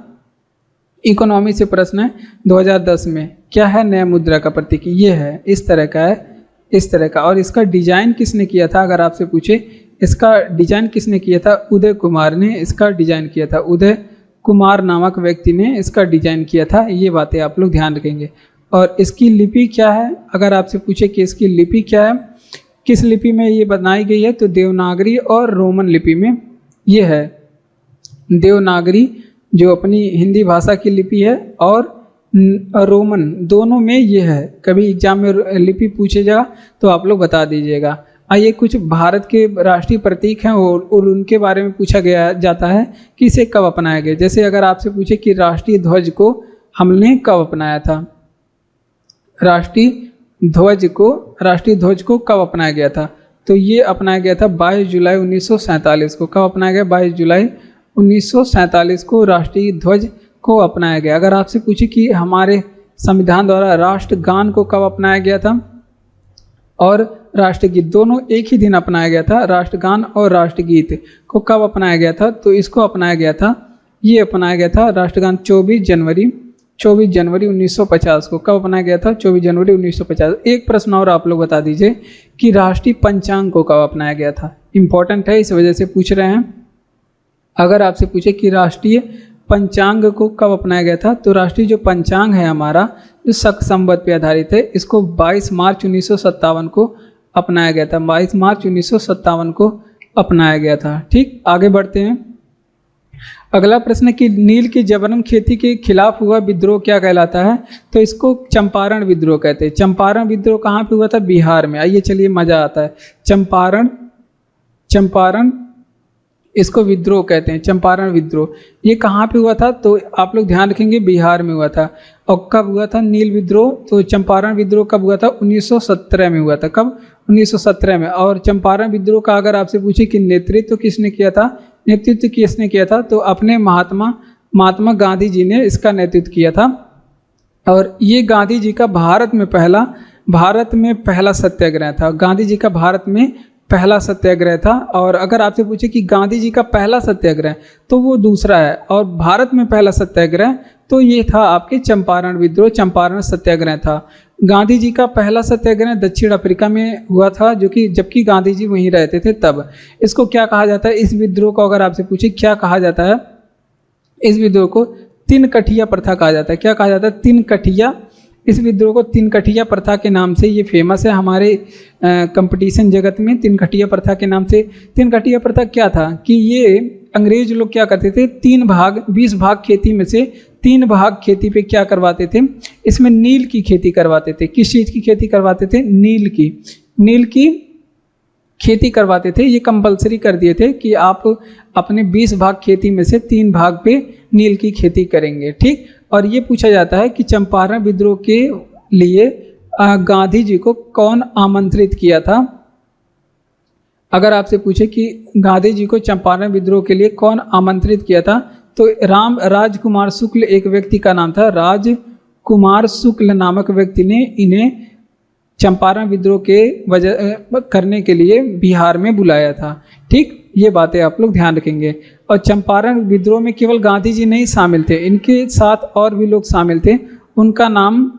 इकोनॉमी से प्रश्न है 2010 में। क्या है नया मुद्रा का प्रतीक? ये है, इस तरह का है, इस तरह का। और इसका डिजाइन किसने किया था अगर आपसे पूछे? इसका डिजाइन किसने किया था? उदय कुमार ने इसका डिजाइन किया था। उदय कुमार नामक व्यक्ति ने इसका डिजाइन किया था। ये बातें आप लोग ध्यान रखेंगे। और इसकी लिपि क्या है अगर आपसे पूछे कि इसकी लिपि क्या है, किस लिपि में ये बनाई गई है? तो देवनागरी और रोमन लिपि में ये है। देवनागरी जो अपनी हिंदी भाषा की लिपि है, और रोमन, दोनों में ये है। कभी एग्जाम में लिपि पूछेगा तो आप लोग बता दीजिएगा। आइए, कुछ भारत के राष्ट्रीय प्रतीक हैं और उनके बारे में पूछा गया जाता है कि इसे कब अपनाया गया। जैसे अगर आपसे पूछे कि राष्ट्रीय ध्वज को हमने कब अपनाया था, राष्ट्रीय ध्वज को कब अपनाया गया था? तो ये अपनाया गया था 22 जुलाई 1947 को। कब अपनाया गया? 22 जुलाई 1947 को राष्ट्रीय ध्वज को अपनाया गया। अगर आपसे पूछे कि हमारे संविधान द्वारा राष्ट्रगान को कब अपनाया गया था और राष्ट्रगीत, दोनों एक ही दिन अपनाया गया था। राष्ट्रगान और राष्ट्रगीत को कब अपनाया गया था? तो इसको अपनाया गया था, ये अपनाया गया था राष्ट्रगान 24 जनवरी 1950 को। कब अपनाया गया था? 24 जनवरी 1950। एक प्रश्न और आप लोग बता दीजिए कि राष्ट्रीय पंचांग को कब अपनाया गया था? इंपॉर्टेंट है, इस वजह से पूछ रहे हैं। अगर आपसे पूछे कि राष्ट्रीय पंचांग को कब अपनाया गया था, तो राष्ट्रीय जो पंचांग है हमारा, जो शक संवत पे आधारित है, इसको 22 मार्च 1957 को अपनाया गया था। 22 मार्च 1957 को अपनाया गया था। ठीक, आगे बढ़ते हैं। अगला प्रश्न है कि नील की जबरन खेती के खिलाफ हुआ विद्रोह क्या कहलाता है? तो इसको चंपारण विद्रोह कहते हैं। चंपारण विद्रोह कहाँ पे हुआ था? बिहार में। आइए चलिए, मजा आता है। चंपारण इसको विद्रोह कहते हैं, चंपारण विद्रोह। ये कहाँ पे हुआ था? तो आप लोग ध्यान रखेंगे, बिहार में हुआ था। और कब हुआ था नील विद्रोह? तो चंपारण विद्रोह कब हुआ था? 1917 में हुआ था। कब? 1917 में। और चंपारण विद्रोह का अगर आपसे पूछे कि नेतृत्व किसने किया था, तो अपने महात्मा गांधी जी ने इसका नेतृत्व किया था। और ये गांधी जी का भारत में पहला सत्याग्रह था। गांधी जी का भारत में पहला सत्याग्रह था। और अगर आपसे पूछे कि गांधी जी का पहला सत्याग्रह, तो वो दूसरा है। और भारत में पहला सत्याग्रह तो ये था आपके चंपारण विद्रोह, चंपारण सत्याग्रह था। गांधी जी का पहला सत्याग्रह दक्षिण अफ्रीका में हुआ था, जबकि गांधी जी वहीं रहते थे तब। इसको क्या कहा जाता है? इस विद्रोह को अगर आपसे पूछे क्या कहा जाता है, इस विद्रोह को 3 कठिया प्रथा कहा जाता है। क्या कहा जाता है? 3 कठिया इस विद्रोह को तिनकठिया प्रथा के नाम से ये फेमस है हमारे कंपटीशन जगत में। तिनकठिया प्रथा के नाम से। तिनकठिया प्रथा क्या था कि ये अंग्रेज लोग क्या करते थे, 3 भाग 20 भाग खेती में से 3 भाग खेती पे क्या करवाते थे, इसमें नील की खेती करवाते थे। किस चीज़ की खेती करवाते थे, नील की खेती करवाते थे। ये कंपलसरी कर दिए थे कि आप अपने 20 भाग खेती में से 3 भाग पे नील की खेती करेंगे, ठीक। और ये पूछा जाता है कि चंपारण विद्रोह के लिए गांधी जी को कौन आमंत्रित किया था। अगर आपसे पूछे कि गांधी जी को चंपारण विद्रोह के लिए कौन आमंत्रित किया था, तो राजकुमार शुक्ल एक व्यक्ति का नाम था। राजकुमार शुक्ल नामक व्यक्ति ने इन्हें चंपारण विद्रोह के वजह करने के लिए बिहार में बुलाया था, ठीक। ये बातें आप लोग ध्यान रखेंगे। और चंपारण विद्रोह में केवल गांधी जी नहीं शामिल थे, इनके साथ और भी लोग शामिल थे, उनका नाम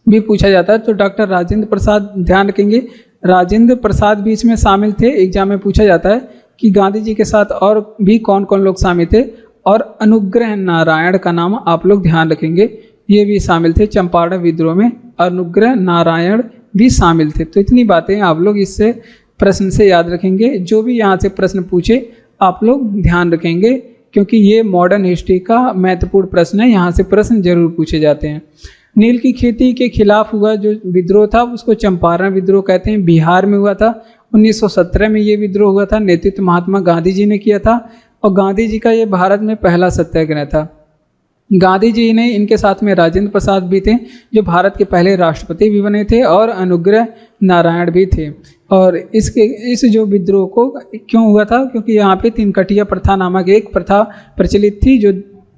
भी पूछा जाता है। तो डॉक्टर राजेंद्र प्रसाद, ध्यान रखेंगे, राजेंद्र प्रसाद भी इसमें शामिल थे। एग्जाम में पूछा जाता है कि गांधी जी के साथ और भी कौन कौन लोग शामिल थे। और अनुग्रह नारायण का नाम आप लोग ध्यान रखेंगे, ये भी शामिल थे चंपारण विद्रोह में। अनुग्रह नारायण भी शामिल थे। तो इतनी बातें आप लोग इससे प्रश्न से याद रखेंगे। जो भी यहाँ से प्रश्न पूछे आप लोग ध्यान रखेंगे, क्योंकि ये मॉडर्न हिस्ट्री का महत्वपूर्ण प्रश्न है, यहाँ से प्रश्न जरूर पूछे जाते हैं। नील की खेती के खिलाफ हुआ जो विद्रोह था उसको चंपारण विद्रोह कहते हैं। बिहार में हुआ था। 1917 में ये विद्रोह हुआ था। नेतृत्व महात्मा गांधी जी ने किया था और गांधी जी का ये भारत में पहला सत्याग्रह था। गांधी जी ने, इनके साथ में राजेंद्र प्रसाद भी थे जो भारत के पहले राष्ट्रपति भी बने थे, और अनुग्रह नारायण भी थे। और इस जो विद्रोह को क्यों हुआ था, क्योंकि यहाँ पे तिनकठिया प्रथा नामक एक प्रथा प्रचलित थी, जो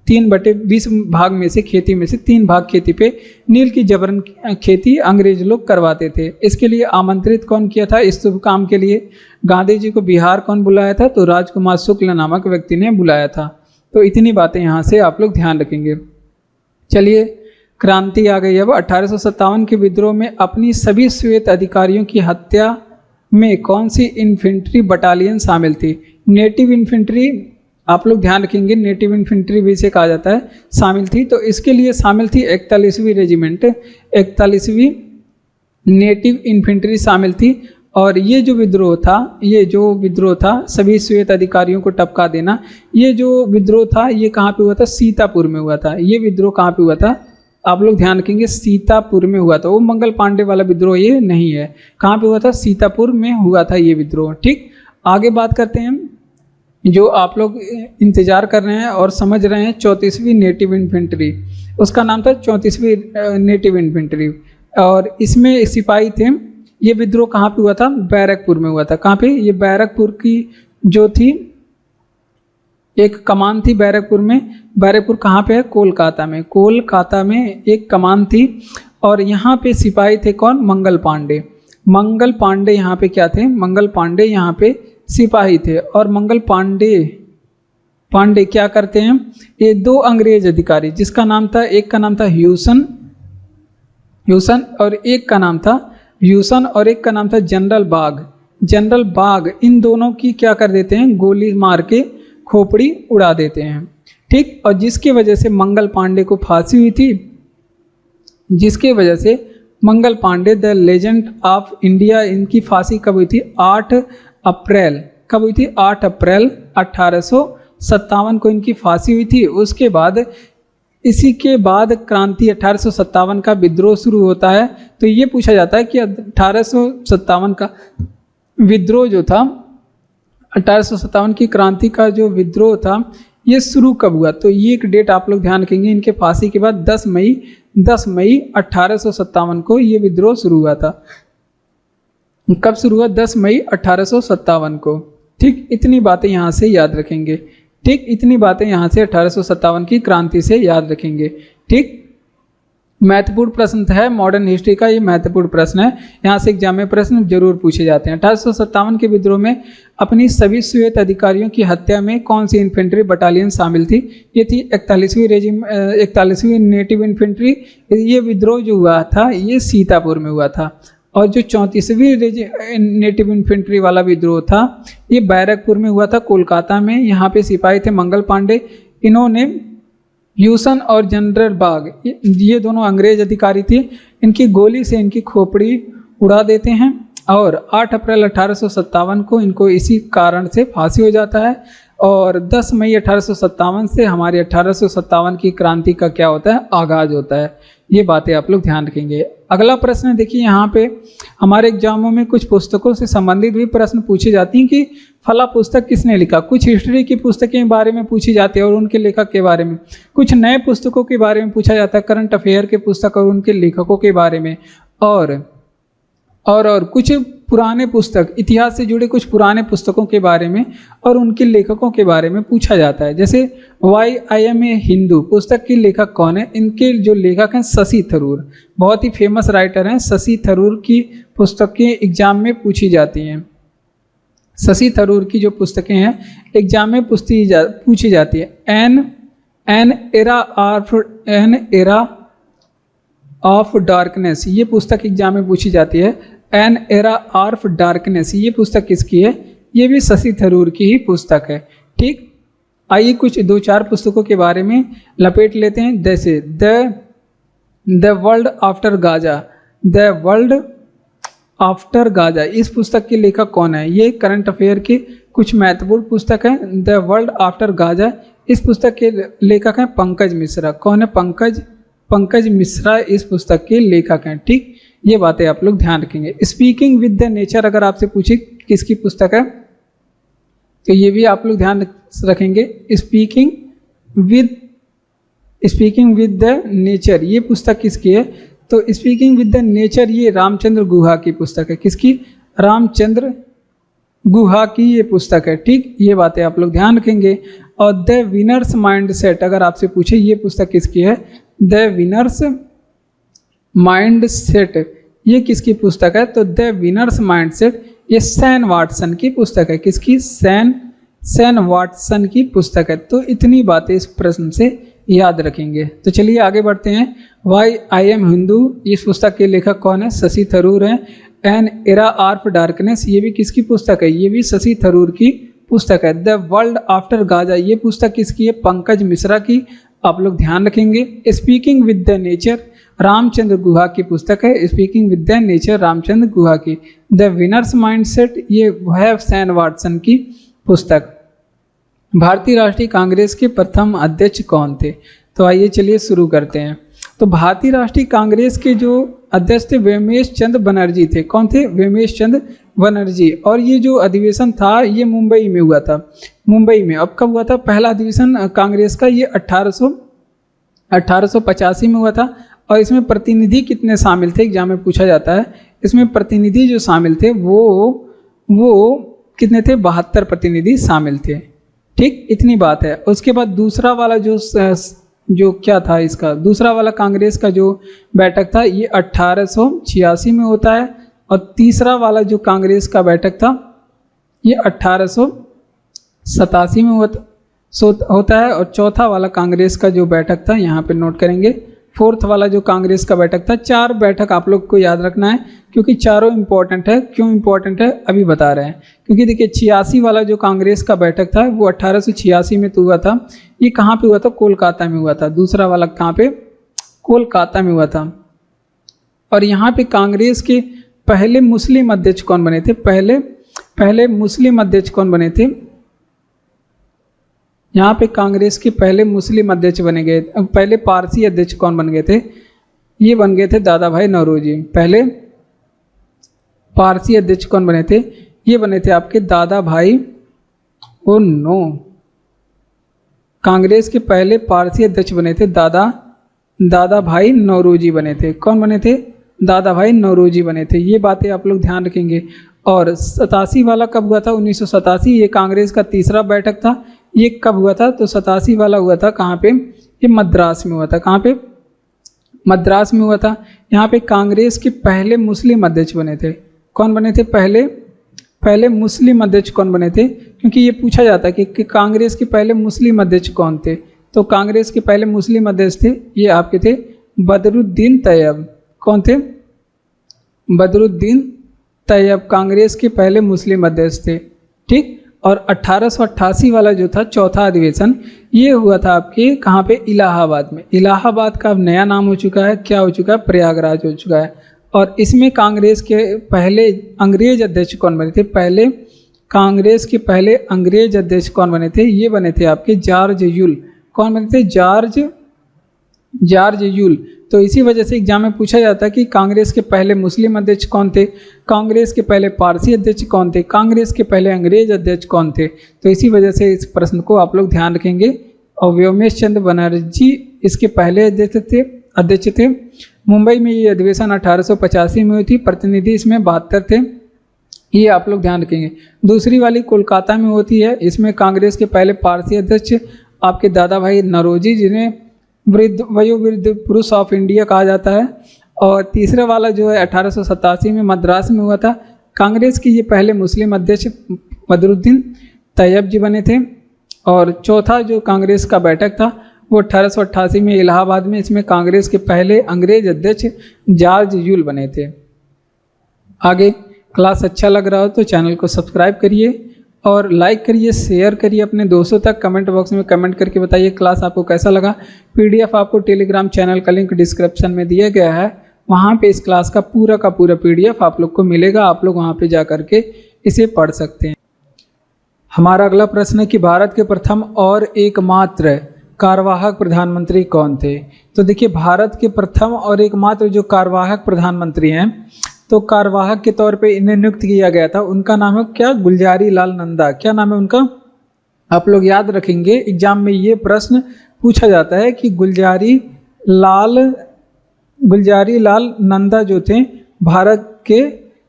3/20 भाग में से खेती में से 3 भाग खेती पे नील की जबरन खेती अंग्रेज लोग करवाते थे। इसके लिए आमंत्रित कौन किया था, इस शुभ काम के लिए गांधी जी को बिहार कौन बुलाया था, तो राजकुमार शुक्ल नामक व्यक्ति ने बुलाया था। तो इतनी बातें यहाँ से आप लोग ध्यान रखेंगे। चलिए, क्रांति आ गई। अब 1857 के विद्रोह में अपनी सभी श्वेत अधिकारियों की हत्या में कौन सी इन्फेंट्री बटालियन शामिल थी। नेटिव इन्फेंट्री आप लोग ध्यान रखेंगे, नेटिव इन्फेंट्री भी इसे कहा जाता है, शामिल थी। तो इसके लिए शामिल थी 41वीं रेजिमेंट, 41वीं नेटिव इन्फेंट्री शामिल थी। और ये जो विद्रोह था सभी श्वेत अधिकारियों को टपका देना, ये जो विद्रोह था ये कहाँ पे हुआ था, सीतापुर में हुआ था। ये विद्रोह कहाँ पे हुआ था, आप लोग ध्यान रखेंगे, सीतापुर में हुआ था। वो मंगल पांडे वाला विद्रोह ये नहीं है। कहाँ पे हुआ था, सीतापुर में हुआ था ये विद्रोह, ठीक। आगे बात करते हैं, जो आप लोग इंतजार कर रहे हैं और समझ रहे हैं, 34वीं नेटिव इन्फेंट्री, उसका नाम था 34वीं नेटिव इन्फेंट्री। और इसमें सिपाही थे। ये विद्रोह कहाँ पे हुआ था, बैरकपुर में हुआ था। कहाँ पे, ये बैरकपुर की जो थी एक कमान थी बैरकपुर में। बैरकपुर कहाँ पे है, कोलकाता में। कोलकाता में एक कमान थी और यहाँ पे सिपाही थे कौन, मंगल पांडे। मंगल पांडे यहाँ पे क्या थे, मंगल पांडे यहाँ पे सिपाही थे। और मंगल पांडे क्या करते हैं, ये 2 अंग्रेज अधिकारी, जिसका नाम था, एक का नाम था ह्यूसन और एक का नाम था जनरल बाग। इन दोनों की क्या कर देते हैं, गोली मार के खोपड़ी उड़ा देते हैं, ठीक। और जिसकी वजह से मंगल पांडे को फांसी हुई थी, जिसके वजह से Mangal Pandey the legend of India, इनकी फांसी कब हुई थी, 8 अप्रैल। कब हुई थी, 8 अप्रैल 1857 को इनकी फांसी हुई थी। उसके बाद इसी के बाद क्रांति 1857 का विद्रोह शुरू होता है। तो ये पूछा जाता है कि 1857 का विद्रोह जो था, 1857 की क्रांति का जो विद्रोह था ये शुरू कब हुआ। तो ये एक डेट आप लोग ध्यान रखेंगे, इनके फांसी के बाद 10 मई 1857 को ये विद्रोह शुरू हुआ था। कब शुरू हुआ, 10 मई 1857 को, ठीक। इतनी बातें यहाँ से याद रखेंगे, ठीक। इतनी बातें यहाँ से 1857 की क्रांति से याद रखेंगे, ठीक। महत्वपूर्ण प्रश्न है मॉडर्न हिस्ट्री का, ये महत्वपूर्ण प्रश्न है, यहाँ से एग्जाम में प्रश्न जरूर पूछे जाते हैं। 1857 के विद्रोह में अपनी सभी श्वेत अधिकारियों की हत्या में कौन सी इन्फेंट्री बटालियन शामिल थी, ये थी 41वीं नेटिव इन्फेंट्री। ये विद्रोह जो हुआ था ये सीतापुर में हुआ था। और जो 34वीं नेटिव इन्फेंट्री वाला विद्रोह था ये बैरकपुर में हुआ था, कोलकाता में। यहाँ पे सिपाही थे मंगल पांडे। इन्होंने ह्यूसन और जनरल बाग ये दोनों अंग्रेज अधिकारी थे। इनकी गोली से इनकी खोपड़ी उड़ा देते हैं और 8 अप्रैल 1857 को इनको इसी कारण से फांसी हो जाता है। और 10 मई 1857 से हमारी 1857 की क्रांति का क्या होता है, आगाज होता है। ये बातें आप लोग ध्यान रखेंगे। अगला प्रश्न देखिए, यहाँ पे हमारे एग्जामों में कुछ पुस्तकों से संबंधित भी प्रश्न पूछे जाते हैं कि फला पुस्तक किसने लिखा। कुछ हिस्ट्री की पुस्तकें के बारे में पूछी जाती है और उनके लेखक के बारे में, कुछ नए पुस्तकों के बारे में पूछा जाता है, करंट अफेयर के पुस्तक और उनके लेखकों के बारे में, और कुछ पुराने पुस्तक, इतिहास से जुड़े कुछ पुराने पुस्तकों के बारे में और उनके लेखकों के बारे में पूछा जाता है। जैसे why I am a Hindu पुस्तक के लेखक कौन है। इनके जो लेखक हैं शशि थरूर, बहुत ही फेमस राइटर हैं। शशि थरूर की पुस्तकें एग्जाम में पूछी जाती हैं। शशि थरूर की जो पुस्तकें हैं एग्जाम में पूछी जाती है। एन एरा ऑफ डार्कनेस ये पुस्तक एग्जाम में पूछी जाती है। एन एरा ऑफ डार्कनेस ये पुस्तक किसकी है, ये भी शशि थरूर की ही पुस्तक है। ठीक, आइए कुछ 2-4 पुस्तकों के बारे में लपेट लेते हैं। जैसे the world after Gaza, the world after Gaza इस पुस्तक के लेखक कौन है। ये करंट अफेयर के कुछ महत्वपूर्ण पुस्तक हैं। द वर्ल्ड आफ्टर गाजा इस पुस्तक के लेखक हैं पंकज मिश्रा। कौन है, पंकज मिश्रा इस पुस्तक के लेखक हैं। ठीक, ये बातें आप लोग ध्यान रखेंगे। स्पीकिंग विद द नेचर अगर आपसे पूछे किसकी पुस्तक है तो ये भी आप लोग ध्यान रखेंगे। स्पीकिंग विद द नेचर ये पुस्तक किसकी है, तो स्पीकिंग विद द नेचर ये रामचंद्र गुहा की पुस्तक है। किसकी, रामचंद्र गुहा की ये पुस्तक है। ठीक, ये बातें आप लोग ध्यान रखेंगे। और द विनर्स माइंडसेट अगर आपसे पूछे ये पुस्तक किसकी है, द विनर्स माइंडसेट ये किसकी पुस्तक है, तो द विनर्स माइंडसेट ये सैन वाटसन की पुस्तक है। किसकी, सैन वाटसन की पुस्तक है। तो इतनी बातें इस प्रश्न से याद रखेंगे। तो चलिए आगे बढ़ते हैं। वाई आई एम हिंदू इस पुस्तक के लेखक कौन है, शशि थरूर हैं। एन एरा ऑफ डार्कनेस ये भी किसकी पुस्तक है, ये भी शशि थरूर की पुस्तक है। द वर्ल्ड आफ्टर गाजा ये पुस्तक किसकी है, पंकज मिश्रा की। आप लोग ध्यान रखेंगे। Speaking with the nature Ramachandra Guha की पुस्तक है। Speaking with the nature Ramachandra Guha की। द विनर्स माइंडसेट ये है सैन वाटसन की पुस्तक। भारतीय राष्ट्रीय कांग्रेस के प्रथम अध्यक्ष कौन थे, तो आइए चलिए शुरू करते हैं। तो भारतीय राष्ट्रीय कांग्रेस के जो अध्यक्ष थे वेमेश चंद्र बनर्जी थे। कौन थे, वेमेश चंद्र बनर्जी। और ये जो अधिवेशन था ये मुंबई में हुआ था। मुंबई में अब कब हुआ था, पहला अधिवेशन कांग्रेस का ये 1885 में हुआ था। और इसमें प्रतिनिधि कितने शामिल थे, एग्जाम में पूछा जाता है। इसमें प्रतिनिधि जो शामिल थे वो कितने थे, 72 प्रतिनिधि शामिल थे। ठीक, इतनी बात है। उसके बाद दूसरा वाला जो क्या था इसका, दूसरा वाला कांग्रेस का जो बैठक था ये 1886 में होता है। और तीसरा वाला जो कांग्रेस का बैठक था ये 1887 में होता है। और चौथा वाला कांग्रेस का जो बैठक था यहाँ पे नोट करेंगे, फोर्थ वाला जो कांग्रेस का बैठक था। 4 बैठक आप लोग को याद रखना है क्योंकि चारों इंपॉर्टेंट है। क्यों इंपॉर्टेंट है अभी बता रहे हैं। क्योंकि देखिए 86 वाला जो कांग्रेस का बैठक था वो 1886 में तो हुआ था। ये कहाँ पे हुआ था, कोलकाता में हुआ था। दूसरा वाला कहाँ पे, कोलकाता में हुआ था। और यहाँ पे कांग्रेस के पहले मुस्लिम अध्यक्ष कौन बने थे, पहले मुस्लिम अध्यक्ष कौन बने थे, यहाँ पे कांग्रेस के पहले मुस्लिम अध्यक्ष बने गए। पहले पारसी अध्यक्ष कौन बन गए थे, ये बन गए थे दादा भाई नौरोजी। पहले पारसी अध्यक्ष कौन बने थे, ये बने थे आपके दादा भाई कांग्रेस के पहले पारसी अध्यक्ष बने थे दादा भाई नौरोजी बने थे। कौन बने थे, दादा भाई नौरोजी बने थे। ये बातें आप लोग ध्यान रखेंगे। और 87 वाला कब हुआ था, 1987 ये कांग्रेस का तीसरा बैठक था। ये कब हुआ था, तो 87 वाला हुआ था कहाँ पे, ये मद्रास में हुआ था। कहाँ पे, मद्रास में हुआ था। यहाँ पे कांग्रेस के पहले मुस्लिम अध्यक्ष बने थे। कौन बने थे, पहले मुस्लिम अध्यक्ष कौन बने थे, क्योंकि ये पूछा जाता है कि कांग्रेस के पहले मुस्लिम अध्यक्ष कौन थे। तो कांग्रेस के पहले मुस्लिम अध्यक्ष थे ये आपके थे बदरुद्दीन तैयब। कौन थे, बदरुद्दीन तैयब कांग्रेस के पहले मुस्लिम अध्यक्ष थे। ठीक, और 1888 वाला जो था चौथा अधिवेशन, ये हुआ था आपके कहाँ पे, इलाहाबाद में। इलाहाबाद का अब नया नाम हो चुका है, क्या हो चुका है, प्रयागराज हो चुका है। और इसमें कांग्रेस के पहले अंग्रेज अध्यक्ष कौन बने थे, पहले कांग्रेस के पहले अंग्रेज अध्यक्ष कौन बने थे, ये बने थे आपके जॉर्ज यूल। कौन बने थे, जॉर्ज यूल। तो इसी वजह से एग्जाम में पूछा जाता है कि कांग्रेस के पहले मुस्लिम अध्यक्ष कौन थे, कांग्रेस के पहले पारसी अध्यक्ष कौन थे, कांग्रेस के पहले अंग्रेज अध्यक्ष कौन थे। तो इसी वजह से इस प्रश्न को आप लोग ध्यान रखेंगे। और व्योमेश चंद्र बनर्जी इसके पहले अध्यक्ष थे। मुंबई में ये अधिवेशन 1885 में हुई थी, प्रतिनिधि इसमें 72 थे, ये आप लोग ध्यान रखेंगे। दूसरी वाली कोलकाता में होती है, इसमें कांग्रेस के पहले पारसी अध्यक्ष आपके दादा भाई नौरोजी, जिन्हें वयोवृद्ध पुरुष ऑफ इंडिया कहा जाता है। और तीसरा वाला जो है 1887 में मद्रास में हुआ था। कांग्रेस के ये पहले मुस्लिम अध्यक्ष बदरुद्दीन तैयब जी बने थे। और चौथा जो कांग्रेस का बैठक था वो 1888 में इलाहाबाद में, इसमें कांग्रेस के पहले अंग्रेज अध्यक्ष जॉर्ज यूल बने थे। आगे क्लास अच्छा लग रहा हो तो चैनल को सब्सक्राइब करिए और लाइक करिए, शेयर करिए अपने दोस्तों तक। कमेंट बॉक्स में कमेंट करके बताइए क्लास आपको कैसा लगा। पीडीएफ आपको टेलीग्राम चैनल का लिंक डिस्क्रिप्शन में दिया गया है, वहाँ पे इस क्लास का पूरा पीडीएफ आप लोग को मिलेगा, आप लोग वहाँ पे जा कर के इसे पढ़ सकते हैं। हमारा अगला प्रश्न है कि भारत के प्रथम और एकमात्र कार्यवाहक प्रधानमंत्री कौन थे। तो देखिए, भारत के प्रथम और एकमात्र जो कार्यवाहक प्रधानमंत्री हैं, तो कार्यवाहक के तौर पे इन्हें नियुक्त किया गया था, उनका नाम है क्या, गुलजारी लाल नंदा। क्या नाम है उनका, आप लोग याद रखेंगे, एग्जाम में ये प्रश्न पूछा जाता है कि गुलजारी लाल नंदा जो थे भारत के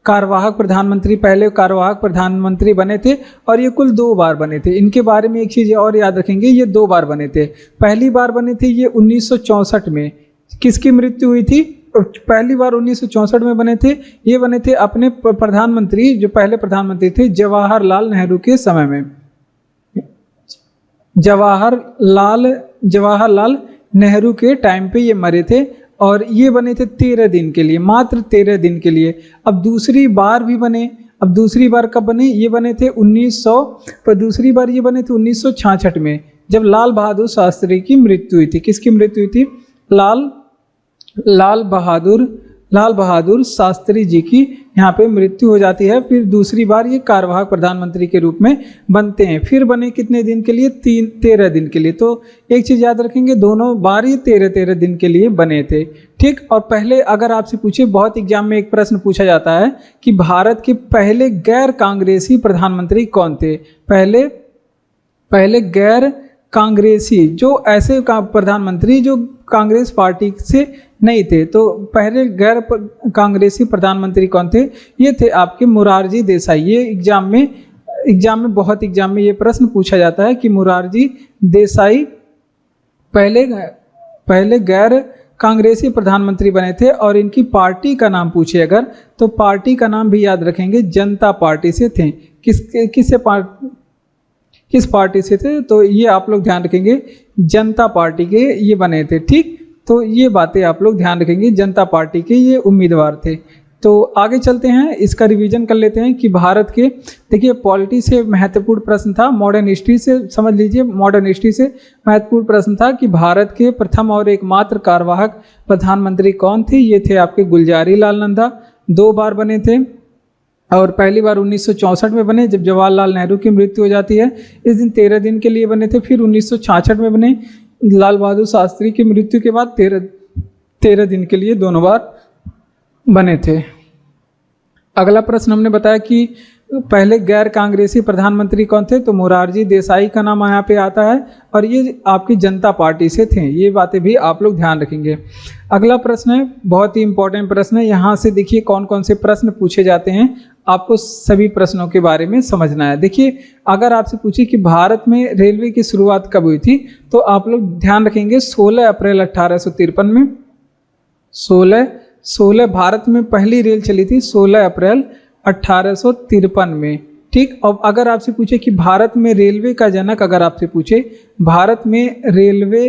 कार्यवाहक प्रधानमंत्री, पहले कार्यवाहक प्रधानमंत्री बने थे और ये कुल 2 बार बने थे। इनके बारे में एक चीज़ और याद रखेंगे, ये 2 बार बने थे। पहली बार बने थे ये 1964 में, किसकी मृत्यु हुई थी, पहली बार 1964 में बने थे। ये बने थे अपने प्रधानमंत्री, जो पहले प्रधानमंत्री थे जवाहरलाल नेहरू के समय में। जवाहरलाल नेहरू के टाइम पे ये मरे थे और ये बने थे 13 दिन के लिए, मात्र 13 दिन के लिए। अब दूसरी बार भी बने, अब दूसरी बार कब बने, ये बने थे 1966 में, जब लाल बहादुर शास्त्री की मृत्यु हुई थी। किसकी मृत्यु हुई थी, लाल बहादुर शास्त्री जी की यहाँ पे मृत्यु हो जाती है। फिर दूसरी बार ये कार्यवाहक प्रधानमंत्री के रूप में बनते हैं। फिर बने कितने दिन के लिए, 13 दिन के लिए। तो एक चीज़ याद रखेंगे, दोनों बार ये 13 दिन के लिए बने थे, ठीक। और पहले अगर आपसे पूछे, बहुत एग्जाम में एक प्रश्न पूछा जाता है कि भारत के पहले गैर कांग्रेसी प्रधानमंत्री कौन थे। पहले गैर कांग्रेसी, जो ऐसे प्रधानमंत्री जो कांग्रेस पार्टी से नहीं थे, तो पहले गैर कांग्रेसी प्रधानमंत्री कौन थे, ये थे आपके मोरारजी देसाई। ये एग्जाम में ये प्रश्न पूछा जाता है कि मोरारजी देसाई पहले गैर कांग्रेसी प्रधानमंत्री बने थे। और इनकी पार्टी का नाम पूछे अगर, तो पार्टी का नाम भी याद रखेंगे, जनता पार्टी से थे। किस पार्टी से थे, तो ये आप लोग ध्यान रखेंगे, जनता पार्टी के ये बने थे, ठीक। तो ये बातें आप लोग ध्यान रखेंगे, जनता पार्टी के ये उम्मीदवार थे। तो आगे चलते हैं, इसका रिवीजन कर लेते हैं कि भारत के, देखिए पॉलिटी से महत्वपूर्ण प्रश्न था, मॉडर्न हिस्ट्री से समझ लीजिए, मॉडर्न हिस्ट्री से महत्वपूर्ण प्रश्न था कि भारत के प्रथम और एकमात्र कार्यवाहक प्रधानमंत्री कौन थे। ये थे आपके गुलजारी लाल नंदा, 2 बार बने थे और पहली बार 1964 में बने जब जवाहरलाल नेहरू की मृत्यु हो जाती है, इस दिन 13 दिन के लिए बने थे। फिर 1966 में बने, लाल बहादुर शास्त्री की मृत्यु के बाद 13 दिन के लिए दोनों बार बने थे। अगला प्रश्न हमने बताया कि पहले गैर कांग्रेसी प्रधानमंत्री कौन थे, तो मोरारजी देसाई का नाम यहाँ पे आता है और ये आपकी जनता पार्टी से थे। ये बातें भी आप लोग ध्यान रखेंगे। अगला प्रश्न है, बहुत ही इंपॉर्टेंट प्रश्न है, यहाँ से देखिए कौन कौन से प्रश्न पूछे जाते हैं, आपको सभी प्रश्नों के बारे में समझना है। देखिए, अगर आपसे पूछे कि भारत में रेलवे की शुरुआत कब हुई थी, तो आप लोग ध्यान रखेंगे 16 अप्रैल 1853 में। 16 भारत में पहली रेल चली थी 16 अप्रैल 1853 में, ठीक। अब अगर आपसे पूछे कि भारत में रेलवे का जनक, अगर आपसे पूछे भारत में रेलवे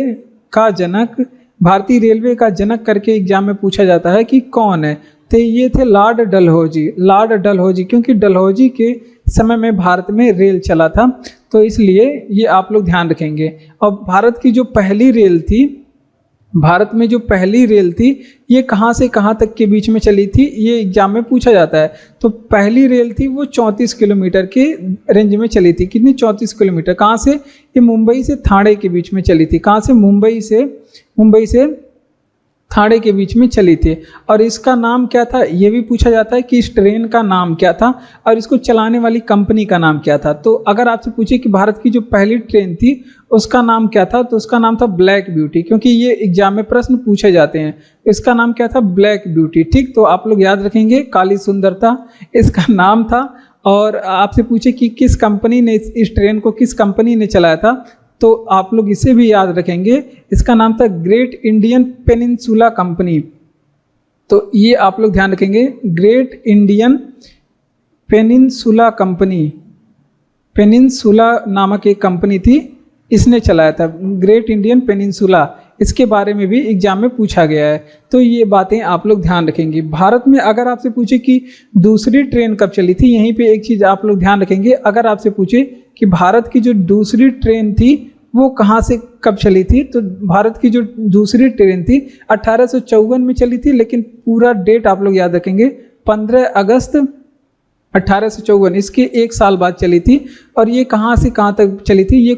का जनक, भारतीय रेलवे का जनक करके एग्जाम में पूछा जाता है कि कौन है, तो ये थे लॉर्ड डलहौजी। क्योंकि डलहौजी के समय में भारत में रेल चला था, तो इसलिए ये आप लोग ध्यान रखेंगे। और भारत की जो पहली रेल थी, भारत में जो पहली रेल थी ये कहाँ से कहाँ तक के बीच में चली थी, ये एग्जाम में पूछा जाता है। तो पहली रेल थी वो 34 किलोमीटर के रेंज में चली थी। कितनी? 34 किलोमीटर। कहाँ से? ये मुंबई से ठाणे के बीच में चली थी। कहाँ से? मुंबई से ठाणे के बीच में चली थी। और इसका नाम क्या था ये भी पूछा जाता है कि इस ट्रेन का नाम क्या था और इसको चलाने वाली कंपनी का नाम क्या था। तो अगर आपसे पूछे कि भारत की जो पहली ट्रेन थी उसका नाम क्या था, तो उसका नाम था ब्लैक ब्यूटी, क्योंकि ये एग्जाम में प्रश्न पूछे जाते हैं। इसका नाम क्या था? Black beauty. ठीक, तो आप लोग याद रखेंगे, काली सुंदरता इसका नाम था। और आपसे पूछे कि किस कंपनी ने इस ट्रेन को किस कंपनी ने चलाया था, तो आप लोग इसे भी याद रखेंगे, इसका नाम था ग्रेट इंडियन पेनिनसुला कंपनी। तो ये आप लोग ध्यान रखेंगे, great Indian peninsula company, peninsula नामक एक कंपनी थी, इसने चलाया था, ग्रेट इंडियन पेनिनसुला। इसके बारे में भी एग्जाम में पूछा गया है, तो ये बातें आप लोग ध्यान रखेंगे। भारत में अगर आपसे पूछे कि दूसरी ट्रेन कब चली थी, यहीं पे एक चीज़ आप लोग ध्यान रखेंगे। अगर आपसे पूछे कि भारत की जो दूसरी ट्रेन थी वो कहाँ से कब चली थी, तो भारत की जो दूसरी ट्रेन थी 1854 में चली थी, लेकिन पूरा डेट आप लोग याद रखेंगे, 15 अगस्त 1854, इसके एक साल बाद चली थी। और ये कहाँ से कहाँ तक चली थी? ये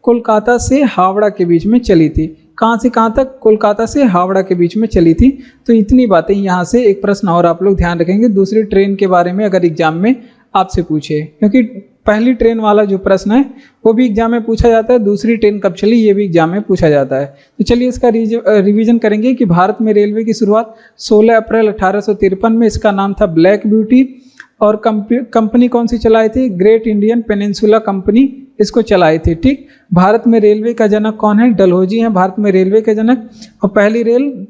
कोलकाता से हावड़ा के बीच में चली थी। कहाँ से कहाँ तक? कोलकाता से हावड़ा के बीच में चली थी। तो इतनी बातें यहाँ से। एक प्रश्न और आप लोग ध्यान रखेंगे दूसरी ट्रेन के बारे में अगर एग्जाम में आपसे पूछे, क्योंकि पहली ट्रेन वाला जो प्रश्न है वो भी एग्जाम में पूछा जाता है, दूसरी ट्रेन कब चली ये भी एग्जाम में पूछा जाता है। तो चलिए इसका रिवीजन करेंगे कि भारत में रेलवे की शुरुआत 16 अप्रैल 1853 में, इसका नाम था ब्लैक ब्यूटी। और कंपनी कौन सी चलाई थी? ग्रेट इंडियन पेनिनसुला कंपनी इसको चलाई थी। ठीक, भारत में रेलवे का जनक कौन है? डलहौजी हैं भारत में रेलवे के जनक। और पहली रेल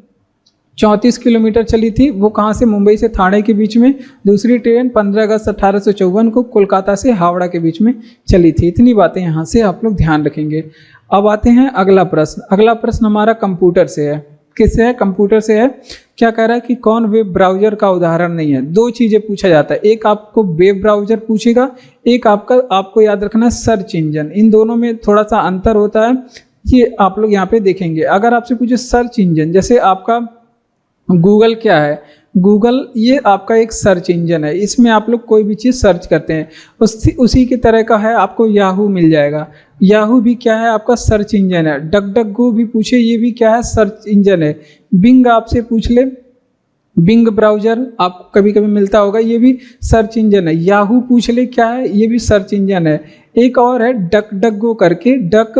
34 किलोमीटर चली थी, वो कहाँ से? मुंबई से ठाणे के बीच में। दूसरी ट्रेन 15 अगस्त 1854 को कोलकाता से हावड़ा के बीच में चली थी। इतनी बातें यहाँ से आप लोग ध्यान रखेंगे। अब आते हैं अगला प्रश्न। अगला प्रश्न हमारा कंप्यूटर से है। किससे है? कंप्यूटर से है। क्या कह रहा है कि कौन वेब ब्राउजर का उदाहरण नहीं है? दो चीज़ें पूछा जाता है, एक आपको वेब ब्राउजर पूछेगा, एक आपको याद रखना सर्च इंजन। इन दोनों में थोड़ा सा अंतर होता है, ये आप लोग यहाँ पे देखेंगे। अगर आपसे पूछे सर्च इंजन, जैसे आपका गूगल क्या है? गूगल ये आपका एक सर्च इंजन है, इसमें आप लोग कोई भी चीज़ सर्च करते हैं। उसी की तरह का है आपको याहू मिल जाएगा। याहू भी क्या है? आपका सर्च इंजन है। डक डक गो भी पूछे, ये भी क्या है? सर्च इंजन है। बिंग आपसे पूछ ले, बिंग ब्राउजर आपको कभी कभी मिलता होगा, ये भी सर्च इंजन है। याहू पूछ ले क्या है? ये भी सर्च इंजन है। एक और है डक डक गो करके, डक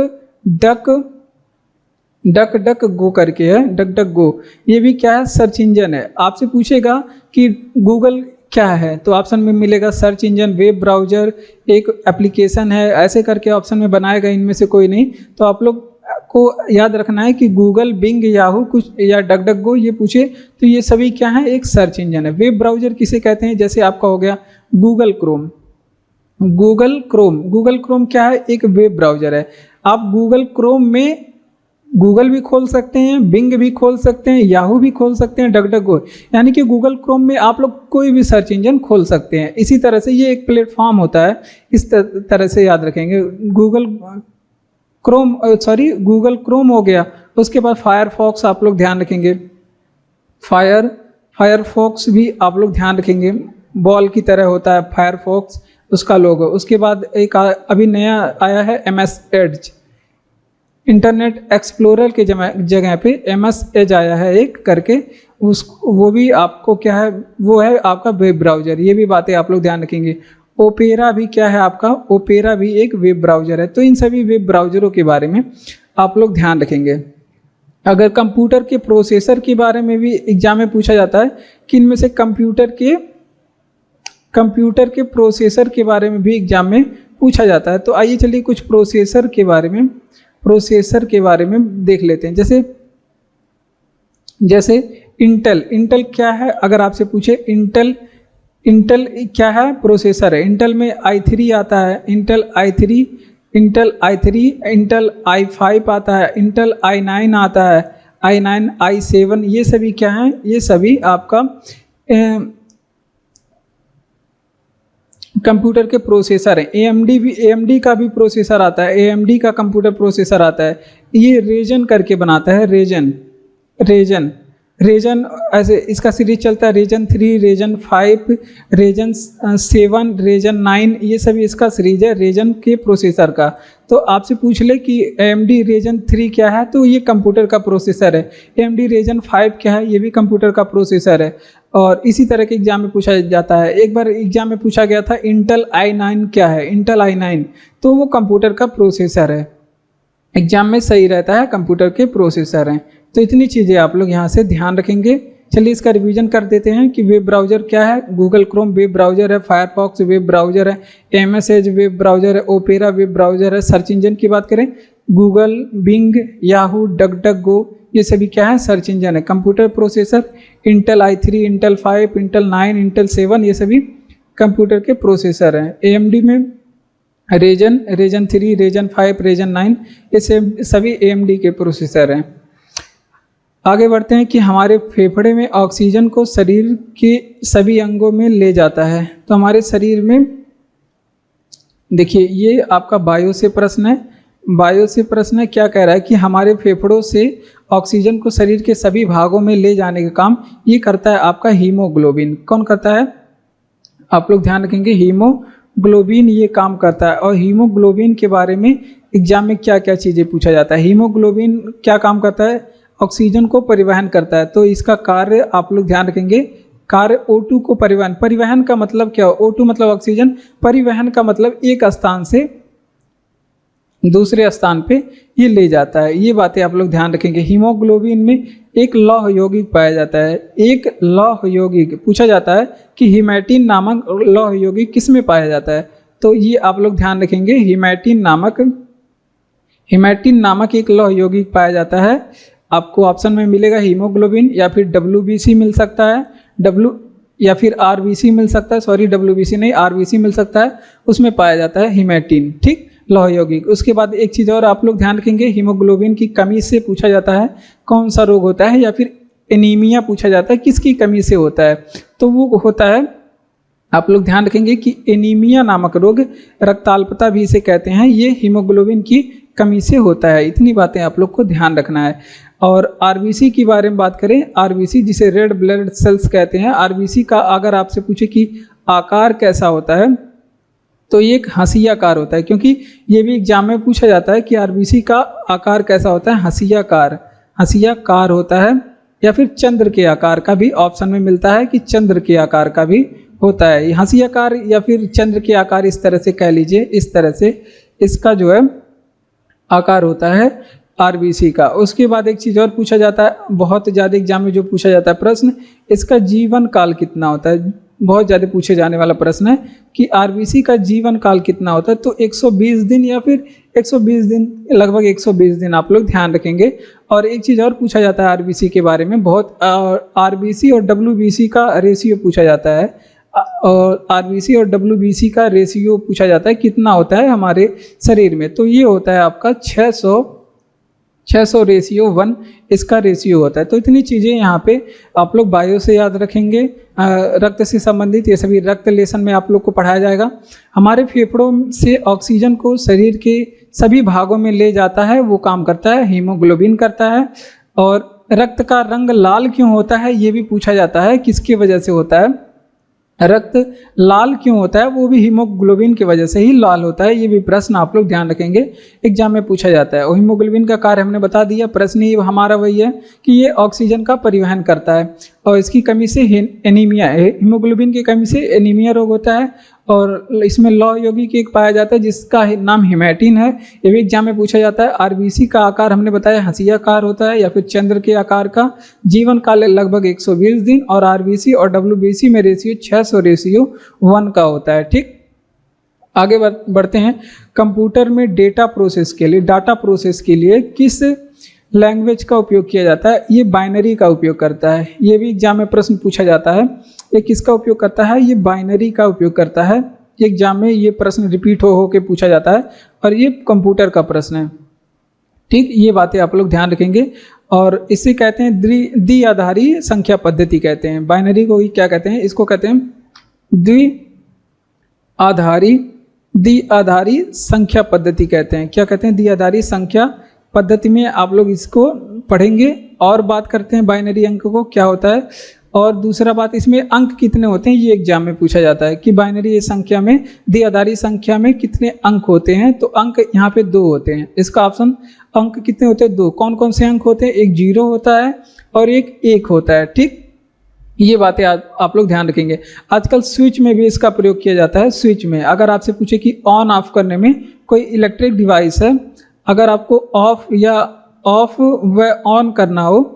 डक गो करके है, डक डक गो, ये भी क्या है? सर्च इंजन है। आपसे पूछेगा कि गूगल क्या है, तो ऑप्शन में मिलेगा सर्च इंजन, वेब ब्राउजर, एक एप्लीकेशन है, ऐसे करके ऑप्शन में बनाएगा, इनमें से कोई नहीं। तो आप लोग को याद रखना है कि गूगल, बिंग, याहू कुछ या डक डक गो ये पूछे तो ये सभी क्या है? एक सर्च इंजन है। वेब ब्राउजर किसे कहते हैं? जैसे आपका हो गया गूगल क्रोम। गूगल क्रोम क्या है? एक वेब ब्राउजर है। आप गूगल क्रोम में गूगल भी खोल सकते हैं, बिंग भी खोल सकते हैं, याहू भी खोल सकते हैं, डक डक गो, यानी कि गूगल क्रोम में आप लोग कोई भी सर्च इंजन खोल सकते हैं। इसी तरह से ये एक प्लेटफॉर्म होता है, इस तरह से याद रखेंगे। गूगल क्रोम हो गया। उसके बाद फायरफॉक्स आप लोग ध्यान रखेंगे, फायरफॉक्स भी आप लोग ध्यान रखेंगे, बॉल की तरह होता है फायरफॉक्स उसका लोगो। उसके बाद एक अभी नया आया है MS एड्ज, इंटरनेट एक्सप्लोरर के जगह पे MS एज आया है एक करके, वो भी आपको क्या है? वो है आपका वेब ब्राउजर। ये भी बातें आप लोग ध्यान रखेंगे। ओपेरा भी क्या है आपका? ओपेरा भी एक वेब ब्राउजर है। तो इन सभी वेब ब्राउजरों के बारे में आप लोग ध्यान रखेंगे। अगर कंप्यूटर के प्रोसेसर के बारे में भी एग्जाम में पूछा जाता है कि इनमें से कंप्यूटर के प्रोसेसर के बारे में भी एग्जाम में पूछा जाता है। तो आइए चलिए कुछ प्रोसेसर के बारे में देख लेते हैं। जैसे इंटेल क्या है? अगर आपसे पूछे इंटेल क्या है? प्रोसेसर है। इंटेल में i3 आता है, इंटेल i3, इंटेल i5 आता है, इंटेल i9 आता है, i9, i7, ये सभी क्या हैं? ये सभी आपका कंप्यूटर के प्रोसेसर हैं। AMD का भी प्रोसेसर आता है, AMD का कंप्यूटर प्रोसेसर आता है। ये रेजन करके बनाता है, रेजन ऐसे इसका सीरीज चलता है, रेजन 3, रेजन 5, रेजन 7, रेजन 9, ये सभी इसका सीरीज है रेजन के प्रोसेसर का। तो आपसे पूछ ले कि AMD रेजन 3 क्या है, तो ये कंप्यूटर का प्रोसेसर है। AMD रेजन 5 क्या है, ये भी कंप्यूटर का प्रोसेसर है। और इसी तरह के एग्जाम में पूछा जाता है। एक बार एग्जाम में पूछा गया था इंटेल i9 क्या है, इंटेल i9, तो वो कंप्यूटर का प्रोसेसर है। एग्जाम में सही रहता है, कंप्यूटर के प्रोसेसर हैं। तो इतनी चीज़ें आप लोग यहाँ से ध्यान रखेंगे। चलिए इसका रिवीजन कर देते हैं कि वेब ब्राउज़र क्या है। गूगल क्रोम वेब ब्राउज़र है, फायरफॉक्स वेब ब्राउज़र है, MS एज वेब ब्राउज़र है, ओपेरा वेब ब्राउज़र है। सर्च इंजन की बात करें, गूगल, बिंग, याहू, डकडकगो, ये सभी क्या है, सर्च इंजन है। Computer processor Intel i3, Intel 5, Intel 9, Intel 7, ये सभी कंप्यूटर के प्रोसेसर हैं। AMD में रेजन 3, रेजन 5, रेजन 9, ये सभी AMD के प्रोसेसर हैं। आगे बढ़ते हैं कि हमारे फेफड़े में ऑक्सीजन को शरीर के सभी अंगों में ले जाता है। तो हमारे शरीर में देखिए, ये आपका बायो से प्रश्न है। क्या कह रहा है कि हमारे फेफड़ों से ऑक्सीजन को शरीर के सभी भागों में ले जाने का काम ये करता है आपका हीमोग्लोबिन। कौन करता है, आप लोग ध्यान रखेंगे, हीमोग्लोबिन ये काम करता है। और हीमोग्लोबिन के बारे में एग्जाम में क्या क्या चीज़ें पूछा जाता है। हीमोग्लोबिन क्या काम करता है, ऑक्सीजन को परिवहन करता है। तो इसका कार्य आप लोग ध्यान रखेंगे, कार्य O2 को परिवहन का मतलब क्या, O2 मतलब ऑक्सीजन, परिवहन का मतलब एक स्थान से दूसरे स्थान पे ये ले जाता है। ये बातें आप लोग ध्यान रखेंगे। हीमोग्लोबिन में एक लौह यौगिक पाया जाता है, एक लौह यौगिक पूछा जाता है कि हीमैटिन नामक लौह यौगिक किस में पाया जाता है। तो ये आप लोग ध्यान रखेंगे, हीमैटिन नामक एक लौह यौगिक पाया जाता है। आपको ऑप्शन में मिलेगा हीमोग्लोबिन, या फिर WBC मिल सकता है, या फिर RBC मिल सकता है, सॉरी WBC नहीं, RBC मिल सकता है, उसमें पाया जाता है हीमैटिन, ठीक, लौह यौगिक। उसके बाद एक चीज़ और आप लोग ध्यान रखेंगे, हीमोग्लोबिन की कमी से पूछा जाता है कौन सा रोग होता है, या फिर एनीमिया पूछा जाता है किसकी कमी से होता है। तो वो होता है, आप लोग ध्यान रखेंगे कि एनीमिया नामक रोग, रक्ताल्पता भी इसे कहते हैं, ये हीमोग्लोबिन की कमी से होता है। इतनी बातें आप लोग को ध्यान रखना है। और RBC के बारे में बात करें, RBC जिसे रेड ब्लड सेल्स कहते हैं, RBC का अगर आपसे पूछे कि आकार कैसा होता है, तो ये एक हंसियाकार होता है, क्योंकि ये भी एग्जाम में पूछा जाता है कि RBC का आकार कैसा होता है, हंसियाकार होता है, या फिर चंद्र के आकार का भी ऑप्शन में मिलता है कि चंद्र के आकार का भी होता है। हंसियाकार या फिर चंद्र के आकार, इस तरह से कह लीजिए, इस तरह से इसका जो है आकार होता है RBC का। उसके बाद एक चीज़ और पूछा जाता है, बहुत ज़्यादा एग्जाम में जो पूछा जाता है प्रश्न, इसका जीवन काल कितना होता है। बहुत ज़्यादा पूछे जाने वाला प्रश्न है कि RBC का जीवन काल कितना होता है। तो 120 दिन या फिर 120 दिन, लगभग 120 दिन आप लोग ध्यान रखेंगे। और एक चीज़ और पूछा जाता है RBC के बारे में, बहुत RBC और WBC का रेशियो पूछा जाता है, और RBC और WBC का रेशियो पूछा जाता है कितना होता है हमारे शरीर में। तो ये होता है आपका 600 रेशियो 1 इसका रेशियो होता है। तो इतनी चीज़ें यहाँ पे आप लोग बायो से याद रखेंगे। रक्त से संबंधित ये सभी रक्त लेसन में आप लोग को पढ़ाया जाएगा। हमारे फेफड़ों से ऑक्सीजन को शरीर के सभी भागों में ले जाता है, वो काम करता है हीमोग्लोबिन करता है। और रक्त का रंग लाल क्यों होता है, ये भी पूछा जाता है, किसकी वजह से होता है रक्त लाल क्यों होता है, वो भी हीमोग्लोबिन की वजह से ही लाल होता है। ये भी प्रश्न आप लोग ध्यान रखेंगे, एग्जाम में पूछा जाता है। और हीमोग्लोबिन का कार्य हमने बता दिया, प्रश्न ही हमारा वही है कि ये ऑक्सीजन का परिवहन करता है, और इसकी कमी से एनीमिया है, हीमोग्लोबिन की कमी से एनीमिया रोग होता है। और इसमें लौह यौगिक एक पाया जाता है जिसका नाम हीमैटिन है, ये भी एग्जाम में पूछा जाता है। RBC का आकार हमने बताया हंसियाकार होता है या फिर चंद्र के आकार का, जीवन काल लगभग 120 दिन, और RBC और WBC में रेशियो 600 रेशियो 1 का होता है, ठीक। आगे बढ़ते हैं। कंप्यूटर में डाटा प्रोसेस के लिए किस लैंग्वेज का उपयोग किया जाता है, ये बाइनरी का उपयोग करता है। ये भी एग्जाम में प्रश्न पूछा जाता है, ये किसका उपयोग करता है, ये बाइनरी का उपयोग करता है। एग्जाम में ये प्रश्न रिपीट हो के पूछा जाता है, और ये कंप्यूटर का प्रश्न है, ठीक। ये बातें आप लोग ध्यान रखेंगे। और इसे कहते हैं द्विआधारी संख्या पद्धति कहते हैं। बाइनरी को ही क्या कहते हैं, इसको कहते हैं आधारी द्विआधारी संख्या पद्धति कहते हैं। क्या कहते हैं? द्विआधारी संख्या पद्धति में आप लोग इसको पढ़ेंगे और बात करते हैं बाइनरी अंक को क्या होता है। और दूसरा बात, इसमें अंक कितने होते हैं ये एग्जाम में पूछा जाता है कि बाइनरी संख्या में, द्विआधारी संख्या में कितने अंक होते हैं। तो अंक यहाँ पे 2 होते हैं। इसका ऑप्शन, अंक कितने होते हैं? 2। कौन कौन से अंक होते हैं? एक 0 होता है और एक 1 होता है। ठीक, ये बातें आप लोग ध्यान रखेंगे। आजकल स्विच में भी इसका प्रयोग किया जाता है। स्विच में अगर आपसे पूछे कि ऑन ऑफ करने में, कोई इलेक्ट्रिक डिवाइस है, अगर आपको ऑफ या ऑफ व ऑन करना हो,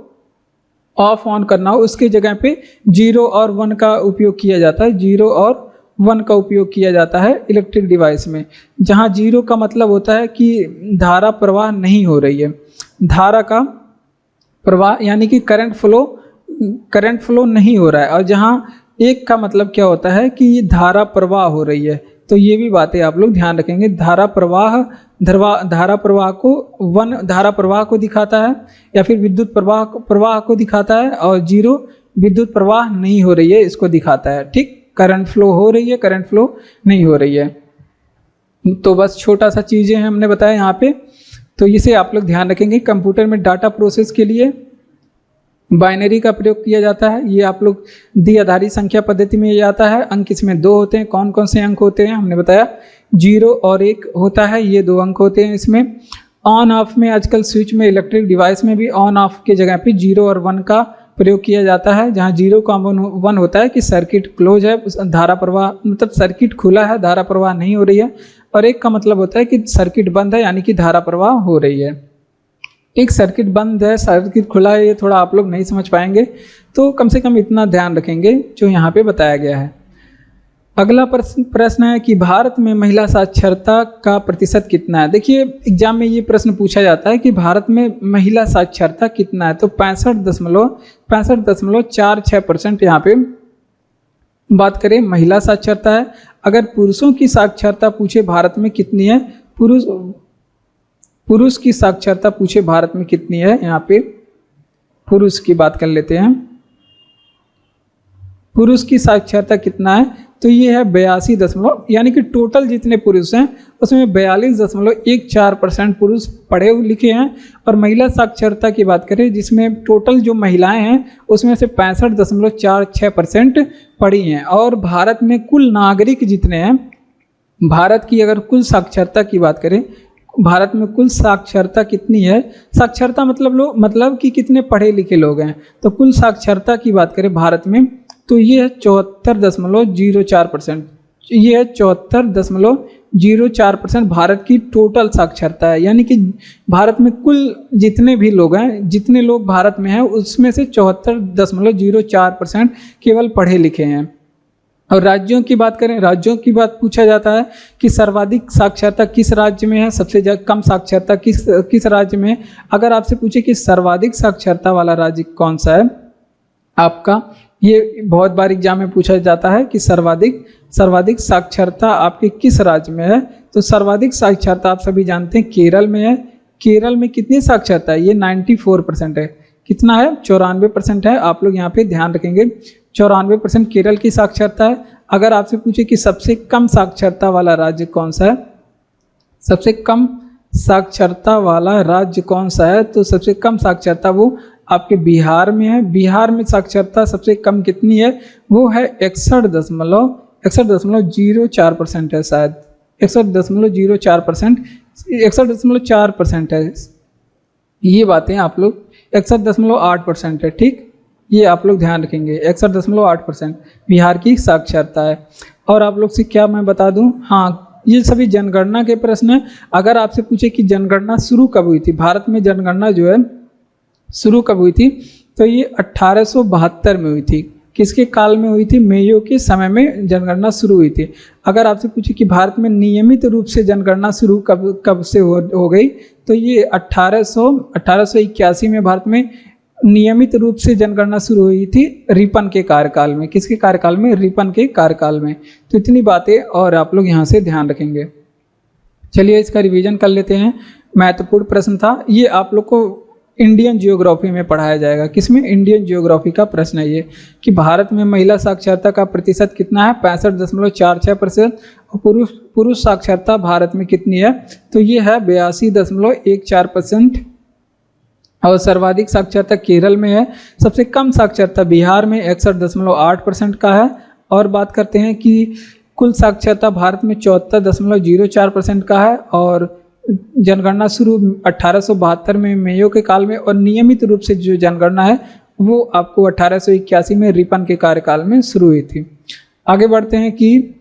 ऑफ ऑन करना हो, उसके जगह पे 0 और 1 का उपयोग किया जाता है। 0 और 1 का उपयोग किया जाता है इलेक्ट्रिक डिवाइस में। जहाँ 0 का मतलब होता है कि धारा प्रवाह नहीं हो रही है, धारा का प्रवाह यानी कि करंट फ्लो नहीं हो रहा है। और जहाँ 1 का मतलब क्या होता है कि ये धारा प्रवाह हो रही है। तो ये भी बातें आप लोग ध्यान रखेंगे। धारा प्रवाह को दिखाता है या फिर विद्युत प्रवाह को दिखाता है, और 0 विद्युत प्रवाह नहीं हो रही है इसको दिखाता है। ठीक, करंट फ्लो हो रही है, करंट फ्लो नहीं हो रही है। तो बस छोटा सा चीज़ें हमने बताया यहाँ पे, तो इसे आप लोग ध्यान रखेंगे। कंप्यूटर में डाटा प्रोसेस के लिए बाइनरी का प्रयोग किया जाता है। ये आप लोग द्विआधारी संख्या पद्धति में ये आता है। अंक इसमें 2 होते हैं। कौन कौन से अंक होते हैं? हमने बताया 0 और 1 होता है, ये 2 अंक होते हैं इसमें। ऑन ऑफ में आजकल स्विच में, इलेक्ट्रिक डिवाइस में भी ऑन ऑफ के जगह पे 0 और 1 का प्रयोग किया जाता है। जहाँ 0 का 1 होता है कि सर्किट क्लोज है, धारा प्रवाह मतलब सर्किट खुला है, धारा प्रवाह नहीं हो रही है। और 1 का मतलब होता है कि सर्किट बंद है, यानी कि धारा प्रवाह हो रही है। एक सर्किट बंद है, सर्किट खुला है, ये थोड़ा आप लोग नहीं समझ पाएंगे, तो कम से कम इतना ध्यान रखेंगे जो यहाँ पे बताया गया है। अगला प्रश्न है कि भारत में महिला साक्षरता का प्रतिशत कितना है। देखिए एग्जाम में ये प्रश्न पूछा जाता है कि भारत में महिला साक्षरता कितना है। तो 65.46% यहाँ पे बात करें महिला साक्षरता है। अगर पुरुषों की साक्षरता पूछे भारत में कितनी है, पुरुष की साक्षरता पूछे भारत में कितनी है, यहाँ पे पुरुष की बात कर लेते हैं। पुरुष की साक्षरता कितना है? तो ये है 82 यानी कि टोटल जितने पुरुष हैं उसमें 42.14% पुरुष पढ़े लिखे हैं। और महिला साक्षरता की बात करें जिसमें टोटल जो महिलाएं हैं उसमें से 65.46% पढ़ी हैं। और भारत में कुल नागरिक जितने हैं, भारत की अगर कुल साक्षरता की बात करें, भारत में कुल साक्षरता कितनी है, साक्षरता मतलब कि कितने पढ़े लिखे लोग हैं। तो कुल साक्षरता की बात करें भारत में तो ये है 74.04%। ये है 74.04% भारत की टोटल साक्षरता है। यानी कि भारत में कुल जितने भी लोग हैं, जितने लोग भारत में हैं उसमें से 74.04% केवल पढ़े लिखे हैं। और राज्यों की बात करें, राज्यों की बात पूछा जाता है कि सर्वाधिक साक्षरता किस राज्य में है, सबसे कम साक्षरता किस राज्य में है। अगर आपसे पूछे कि सर्वाधिक साक्षरता वाला राज्य कौन सा है आपका, ये बहुत बार एग्जाम में पूछा जाता है कि सर्वाधिक साक्षरता आपके किस राज्य में है। तो सर्वाधिक साक्षरता आप सभी जानते हैं केरल में है। केरल में कितनी साक्षरता है? ये 94% है। कितना है? 94% है। आप लोग यहाँ पे ध्यान रखेंगे, 94% केरल की साक्षरता है। अगर आपसे पूछे कि सबसे कम साक्षरता वाला राज्य कौन सा है, सबसे कम साक्षरता वाला राज्य कौन सा है, तो सबसे कम साक्षरता वो आपके बिहार में है। बिहार में साक्षरता सबसे कम कितनी है? वो है 61.04% है, शायद 61.04%, 61.4% है। ये बातें आप लोग 61.8% है। ठीक, ये आप लोग ध्यान रखेंगे, 61.8% बिहार की साक्षरता है। और आप लोग से क्या मैं बता दूं, हाँ ये सभी जनगणना के प्रश्न हैं। अगर आपसे पूछे कि जनगणना शुरू कब हुई थी, भारत में जनगणना जो है शुरू कब हुई थी, तो ये 1872 में हुई थी। किसके काल में हुई थी? मेयो के समय में जनगणना शुरू हुई थी। अगर आपसे पूछे कि भारत में नियमित रूप से जनगणना शुरू कब से हो गई, तो ये 1881 में भारत में नियमित रूप से जनगणना शुरू हुई थी, रिपन के कार्यकाल में। किसके कार्यकाल में? रिपन के कार्यकाल में। तो इतनी बातें और आप लोग यहाँ से ध्यान रखेंगे। चलिए इसका रिवीजन कर लेते हैं। महत्वपूर्ण प्रश्न था ये, आप लोग को इंडियन जियोग्राफी में पढ़ाया जाएगा। किसमें? इंडियन जियोग्राफी का प्रश्न है ये, कि भारत में महिला साक्षरता का प्रतिशत कितना है? 65.46%। और पुरुष साक्षरता भारत में कितनी है? तो ये है 82.14%। और सर्वाधिक साक्षरता केरल में है। सबसे कम साक्षरता बिहार में 61.8% का है। और बात करते हैं कि कुल साक्षरता भारत में 74.04% का है। और जनगणना शुरू 1872 में मेयो के काल में, और नियमित रूप से जो जनगणना है वो आपको 1881 में रिपन के कार्यकाल में शुरू हुई थी। आगे बढ़ते हैं कि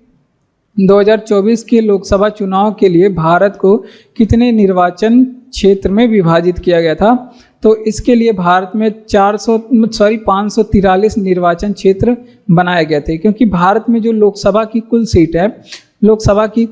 2024 के लोकसभा चुनाव के लिए भारत को कितने निर्वाचन क्षेत्र में विभाजित किया गया था? तो इसके लिए भारत में 543 निर्वाचन क्षेत्र बनाए गए थे, क्योंकि भारत में जो लोकसभा की कुल सीट है, लोकसभा की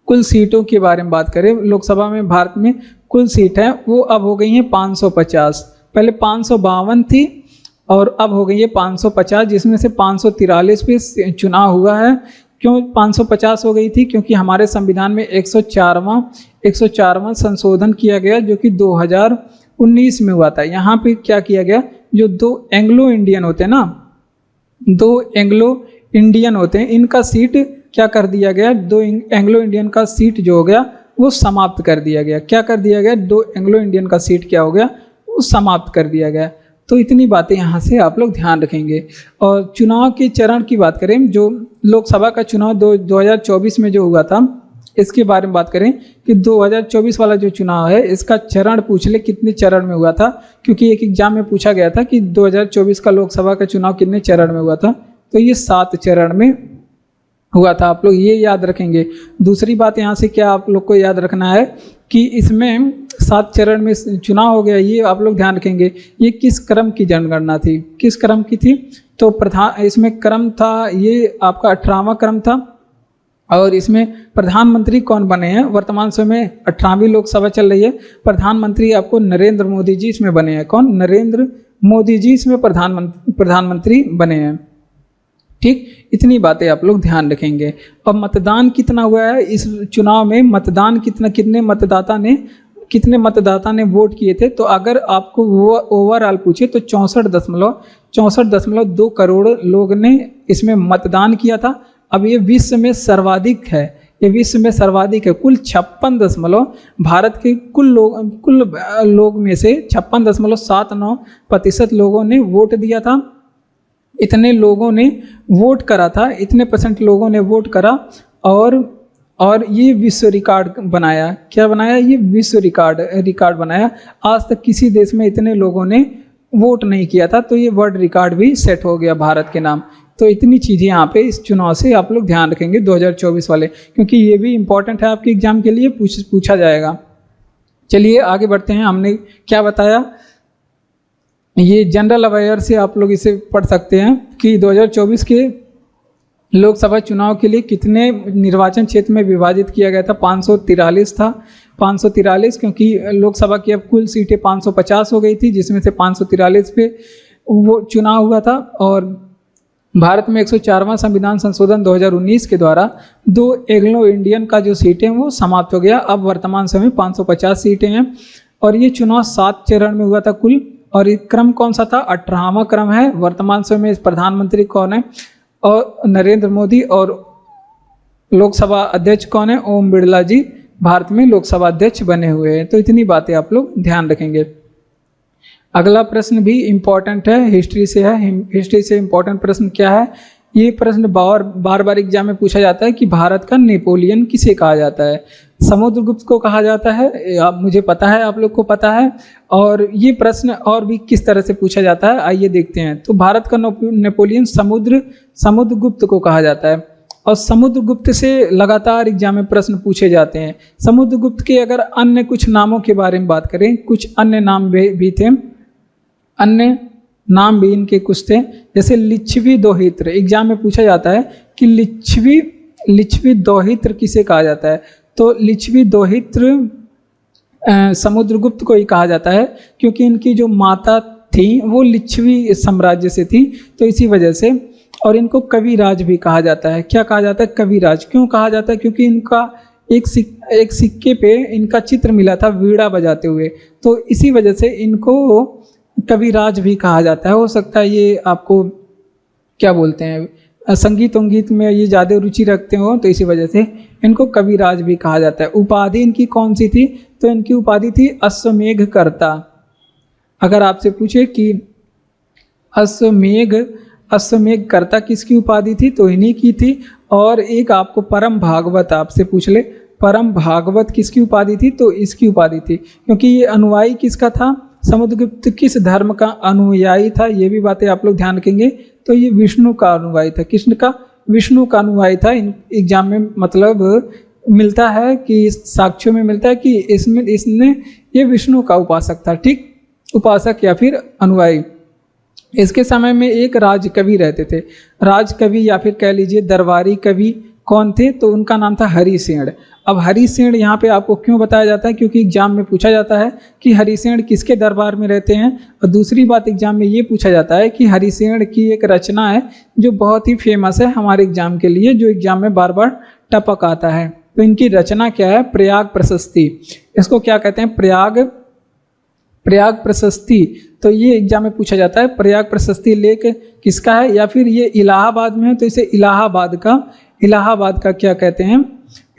कुल सीटों के बारे में बात करें, लोकसभा में भारत में कुल सीट है वो अब हो गई हैं 550। पहले 552 थी और अब हो गई है 550, जिसमें से 543 पे चुनाव हुआ है। क्यों 550 हो गई थी? क्योंकि हमारे संविधान में 104वां संशोधन किया गया, जो कि 2019 में हुआ था। यहाँ पे क्या किया गया, जो दो एंग्लो इंडियन होते हैं ना, दो एंग्लो इंडियन होते हैं, इनका सीट क्या कर दिया गया, दो एंग्लो इंडियन का सीट जो हो गया वो समाप्त कर दिया गया। क्या कर दिया गया? दो एंग्लो इंडियन का सीट क्या हो गया, वो समाप्त कर दिया गया। तो इतनी बातें यहाँ से आप लोग ध्यान रखेंगे। और चुनाव के चरण की बात करें, जो लोकसभा का चुनाव 2024 में जो हुआ था, इसके बारे में बात करें कि 2024 वाला जो चुनाव है, इसका चरण पूछ ले कितने चरण में हुआ था, क्योंकि एक एग्जाम में पूछा गया था कि 2024 का लोकसभा का चुनाव कितने चरण में हुआ था। तो ये 7 चरण में हुआ था। आप लोग ये याद रखेंगे। दूसरी बात यहाँ से क्या आप लोग को याद रखना है कि इसमें 7 चरण में चुनाव हो गया, ये आप लोग ध्यान रखेंगे। ये किस क्रम की जनगणना थी, किस क्रम की थी? तो इसमें क्रम था, ये आपका 18वां क्रम था। और इसमें प्रधानमंत्री कौन बने हैं? वर्तमान समय 18वीं लोकसभा चल रही है, प्रधानमंत्री आपको नरेंद्र मोदी जी इसमें बने हैं। कौन? नरेंद्र मोदी जी इसमें प्रधानमंत्री बने हैं। ठीक, इतनी बातें आप लोग ध्यान रखेंगे। अब मतदान कितना हुआ है इस चुनाव में? मतदान कितने मतदाता ने वोट किए थे? तो अगर आपको वो ओवरऑल पूछे तो 64.2 करोड़ लोग ने इसमें मतदान किया था। अब ये विश्व में सर्वाधिक है, ये विश्व में सर्वाधिक है। कुल 56 भारत के कुल लोग में से 56.79% लोगों ने वोट दिया था। इतने लोगों ने वोट करा था, इतने % लोगों ने वोट करा और ये विश्व रिकॉर्ड बनाया। क्या बनाया? ये विश्व रिकॉर्ड बनाया। आज तक किसी देश में इतने लोगों ने वोट नहीं किया था, तो ये वर्ल्ड रिकॉर्ड भी सेट हो गया भारत के नाम। तो इतनी चीज़ें यहाँ पे इस चुनाव से आप लोग ध्यान रखेंगे 2024 वाले, क्योंकि ये भी इम्पोर्टेंट है, आपके एग्जाम के लिए पूछा जाएगा। चलिए आगे बढ़ते हैं। हमने क्या बताया, ये जनरल अवेयर से आप लोग इसे पढ़ सकते हैं कि 2024 के लोकसभा चुनाव के लिए कितने निर्वाचन क्षेत्र में विभाजित किया गया था। 543 था, 543, क्योंकि लोकसभा की अब कुल सीटें 550 हो गई थी, जिसमें से 543 पे वो चुनाव हुआ था। और भारत में 104वां संविधान संशोधन 2019 के द्वारा 2 एंग्लो इंडियन का जो सीटें वो समाप्त हो गया। अब वर्तमान समय 550 सीटें हैं। और ये चुनाव 7 चरण में हुआ था कुल। और ये क्रम कौन सा था? 18वां क्रम है। वर्तमान समय में प्रधानमंत्री कौन है? और नरेंद्र मोदी। और लोकसभा अध्यक्ष कौन है? ओम बिरला जी भारत में लोकसभा अध्यक्ष बने हुए हैं। तो इतनी बातें आप लोग ध्यान रखेंगे। अगला प्रश्न भी इम्पोर्टेंट है, हिस्ट्री से है। हिस्ट्री से इम्पोर्टेंट प्रश्न क्या है? ये प्रश्न बार एग्जाम में पूछा जाता है कि भारत का नेपोलियन किसे कहा जाता है? समुद्रगुप्त को कहा जाता है, मुझे पता है, आप लोग को पता है। और ये प्रश्न और भी किस तरह से पूछा जाता है, आइए देखते हैं। तो भारत का नेपोलियन समुद्रगुप्त को कहा जाता है। और समुद्रगुप्त से लगातार एग्जाम में प्रश्न पूछे जाते हैं। समुद्रगुप्त के अगर अन्य कुछ नामों के बारे में बात करें, कुछ अन्य नाम भी थे, अन्य नाम भी इनके कुछ थे, जैसे लिच्छवी दोहित्र। एग्जाम में पूछा जाता है कि लिच्छवी दोहित्र किसे कहा जाता है? तो लिच्छवी दोहित्र समुद्रगुप्त को ही कहा जाता है, क्योंकि इनकी जो माता थी वो लिच्छवी साम्राज्य से थी, तो इसी वजह से। और इनको कविराज भी कहा जाता है। क्या कहा जाता है? कविराज। क्यों कहा जाता है? क्योंकि एक सिक्के पे इनका चित्र मिला था वीणा बजाते हुए, तो इसी वजह से इनको कविराज भी कहा जाता है। हो सकता है ये आपको क्या बोलते हैं संगीत वंगीत में ये ज़्यादा रुचि रखते हो, तो इसी वजह से इनको कविराज भी कहा जाता है। उपाधि इनकी कौन सी थी, तो इनकी उपाधि थी अश्वमेधकर्ता। अगर आपसे पूछे कि अश्वमेधकर्ता किसकी उपाधि थी, तो इन्हीं की थी। और एक आपको परम भागवत आपसे पूछ ले, परम भागवत किसकी उपाधि थी, तो इसकी उपाधि थी, क्योंकि ये अनुयायी किसका था, समुद्रगुप्त किस धर्म का अनुयायी था, ये भी बातें आप लोग ध्यान रखेंगे। तो ये विष्णु का अनुयायी था। किसने का, विष्णु का अनुयायी था। इन एग्जाम में मतलब मिलता है कि साक्ष्यों में मिलता है कि इसने ये विष्णु का उपासक था, ठीक, उपासक या फिर अनुयायी। इसके समय में एक राजकवि रहते थे, राजकवि या फिर कह लीजिए दरबारी कवि कौन थे, तो उनका नाम था हरिसेन। अब हरिसेन यहाँ पे आपको क्यों बताया जाता है, क्योंकि एग्जाम में पूछा जाता है कि हरिसेन किसके दरबार में रहते हैं। और दूसरी बात एग्जाम में ये पूछा जाता है कि हरिसेन की एक रचना है जो बहुत ही फेमस है हमारे एग्जाम के लिए, जो एग्जाम में बार बार टपक आता है। तो इनकी रचना क्या है, प्रयाग प्रशस्ति। इसको क्या कहते हैं, प्रयाग प्रशस्ति। तो ये एग्जाम में पूछा जाता है प्रयाग प्रशस्ति लेख किसका है, या फिर ये इलाहाबाद में है तो इसे इलाहाबाद का क्या कहते हैं,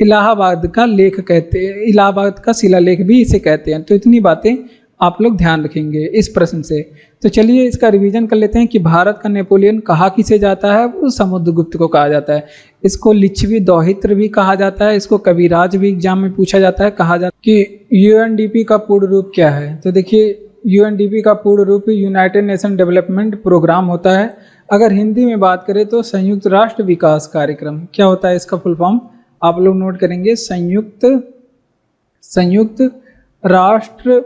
इलाहाबाद का लेख कहते हैं, इलाहाबाद का शिलालेख भी इसे कहते हैं। तो इतनी बातें आप लोग ध्यान रखेंगे इस प्रश्न से। तो चलिए इसका रिवीजन कर लेते हैं कि भारत का नेपोलियन कहा किसे जाता है, वो समुद्रगुप्त को कहा जाता है। इसको लिच्छवी दौहित्र भी कहा जाता है, इसको कविराज भी एग्जाम में पूछा जाता है। कहा जाता है कि यूएनडीपी का पूर्ण रूप क्या है, तो देखिए यूएनडीपी का पूर्ण रूप यूनाइटेड नेशन डेवलपमेंट प्रोग्राम होता है। अगर हिंदी में बात करें तो संयुक्त राष्ट्र विकास कार्यक्रम। क्या होता है इसका फुल फॉर्म, आप लोग नोट करेंगे, संयुक्त राष्ट्र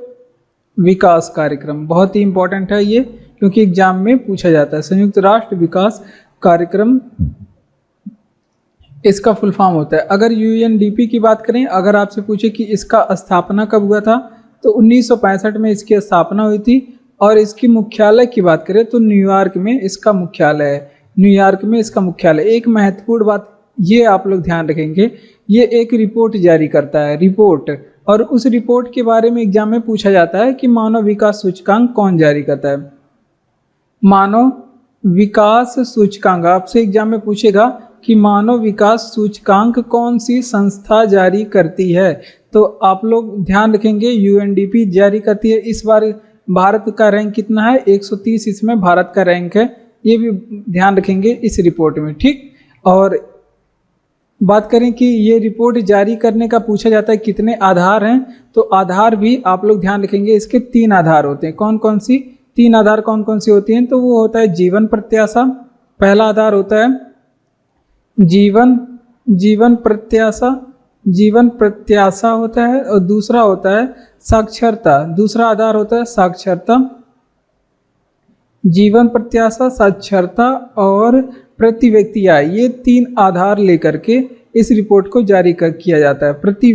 विकास कार्यक्रम। बहुत ही इंपॉर्टेंट है ये, क्योंकि एग्जाम में पूछा जाता है। संयुक्त राष्ट्र विकास कार्यक्रम इसका फुल फॉर्म होता है। अगर यूएनडीपी की बात करें, अगर आपसे पूछे कि इसका स्थापना कब हुआ था, तो 1965 में इसकी स्थापना हुई थी। और इसकी मुख्यालय की बात करें तो न्यूयॉर्क में इसका मुख्यालय है, न्यूयॉर्क में इसका मुख्यालय। एक महत्वपूर्ण बात ये आप लोग ध्यान रखेंगे, ये एक रिपोर्ट जारी करता है, रिपोर्ट। और उस रिपोर्ट के बारे में एग्जाम में पूछा जाता है कि मानव विकास सूचकांक कौन जारी करता है। मानव विकास सूचकांक आपसे एग्जाम में पूछेगा कि मानव विकास सूचकांक कौन सी संस्था जारी करती है, तो आप लोग ध्यान रखेंगे यूएनडीपी जारी करती है। इस बार भारत का रैंक कितना है, 130 इसमें भारत का रैंक है, ये भी ध्यान रखेंगे इस रिपोर्ट में, ठीक। और बात करें कि ये रिपोर्ट जारी करने का पूछा जाता है कितने आधार हैं, तो आधार भी आप लोग ध्यान रखेंगे, इसके 3 आधार होते हैं। कौन कौन सी 3 आधार कौन कौन सी होती हैं, तो वो होता है जीवन प्रत्याशा, पहला आधार होता है जीवन प्रत्याशा होता है, और दूसरा होता है साक्षरता, दूसरा आधार होता है साक्षरता। जीवन प्रत्याशा, साक्षरता और प्रति व्यक्ति आय, ये 3 आधार लेकर के इस रिपोर्ट को जारी किया जाता है। प्रति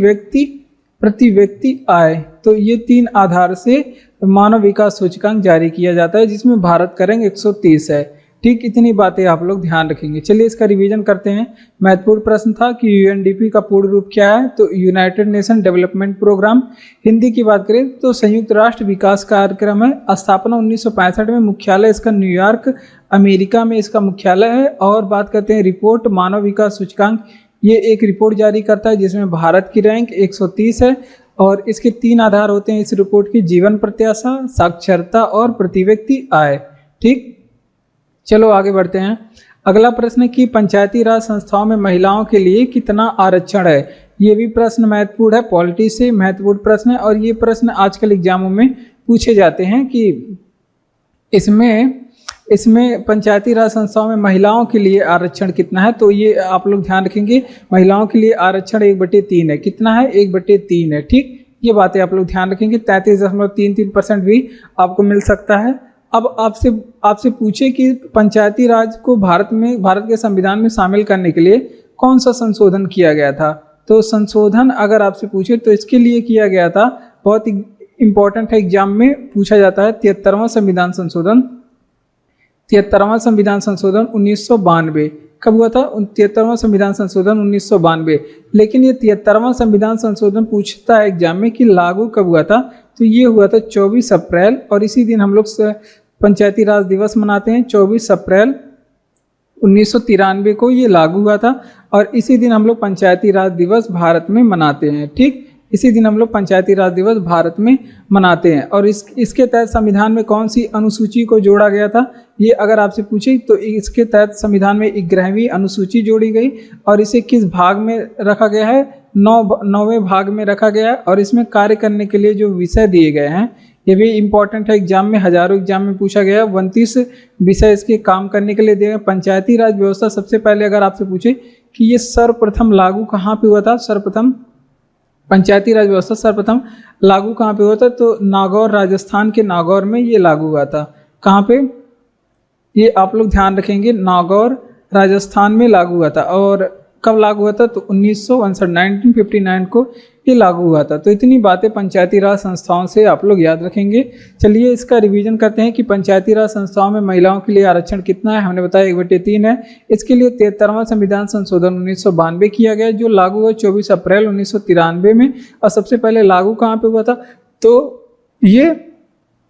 व्यक्ति आय, तो ये 3 आधार से मानव विकास सूचकांक जारी किया जाता है, जिसमें भारत का रैंक 130 है, ठीक। इतनी बातें आप लोग ध्यान रखेंगे। चलिए इसका रिवीजन करते हैं। महत्वपूर्ण प्रश्न था कि यूएनडीपी का पूर्ण रूप क्या है, तो United Nation Development Programme. Hindi की बात करें तो संयुक्त राष्ट्र विकास कार्यक्रम है। स्थापना 1965 में, मुख्यालय इसका न्यूयॉर्क अमेरिका में इसका मुख्यालय है। और बात करते हैं रिपोर्ट मानव विकास सूचकांक, ये एक रिपोर्ट जारी करता है जिसमें भारत की रैंक 130 है। और इसके 3 आधार होते हैं इस रिपोर्ट की, जीवन प्रत्याशा, साक्षरता और प्रति व्यक्ति आय, ठीक। चलो आगे बढ़ते हैं। अगला प्रश्न है कि पंचायती राज संस्थाओं में महिलाओं के लिए कितना आरक्षण है। ये भी प्रश्न महत्वपूर्ण है, पॉलिटी से महत्वपूर्ण प्रश्न है। और ये प्रश्न आजकल एग्जामों में पूछे जाते हैं कि इसमें पंचायती राज संस्थाओं में महिलाओं के लिए आरक्षण कितना है, तो ये आप लोग ध्यान रखेंगे। महिलाओं के लिए आरक्षण 1/3 है। कितना है, 1/3 है, ठीक। ये बातें आप लोग ध्यान रखेंगे। 33.33% भी आपको मिल सकता है। अब आपसे पूछे कि पंचायती राज को भारत के संविधान में शामिल करने के लिए कौन सा संशोधन किया गया था, तो संशोधन अगर आपसे पूछे तो इसके लिए किया गया था, बहुत ही इंपॉर्टेंट है, एग्जाम में पूछा जाता है, 73वां संविधान संशोधन 73वां संविधान संशोधन 1992 कब हुआ था? 73वां संविधान संशोधन 1992। लेकिन ये 73वां संविधान संशोधन पूछता है एग्जाम में कि लागू कब हुआ था, तो ये हुआ था 24 अप्रैल, और इसी दिन हम लोग पंचायती राज दिवस मनाते हैं। 24 अप्रैल 1993 को ये लागू हुआ था, और इसी दिन हम लोग पंचायती राज दिवस भारत में मनाते हैं। ठीक, इसी दिन हम लोग पंचायती राज दिवस भारत में मनाते हैं। और इसके तहत संविधान में कौन सी अनुसूची को जोड़ा गया था, ये अगर आपसे पूछे तो इसके तहत संविधान में 11वीं अनुसूची जोड़ी गई, और इसे किस भाग में रखा गया है? 9वें भाग में रखा गया है। और इसमें कार्य करने के लिए जो विषय दिए गए हैं ये भी इम्पोर्टेंट है, एग्जाम में हजारों एग्जाम में पूछा गया है। 29 विषय इसके काम करने के लिए दिए गए। पंचायती राज व्यवस्था सबसे पहले अगर आपसे पूछे कि ये सर्वप्रथम लागू कहाँ पे हुआ था, सर्वप्रथम पंचायती राज व्यवस्था सर्वप्रथम लागू कहाँ पे हुआ था, तो नागौर, राजस्थान के नागौर में ये लागू हुआ था। कहाँ पे? ये आप लोग ध्यान रखेंगे, नागौर राजस्थान में लागू हुआ था। और कब लागू हुआ था? तो 1959 को ये लागू हुआ था। तो इतनी बातें पंचायती राज संस्थाओं से आप लोग याद रखेंगे। चलिए इसका रिवीजन करते हैं कि पंचायती राज संस्थाओं में महिलाओं के लिए आरक्षण कितना है। हमने बताया 1/3 है। इसके लिए 73वां संविधान संशोधन 1992 किया गया, जो लागू हुआ 24 अप्रैल 1993 में। और सबसे पहले लागू कहाँ पे हुआ था? तो ये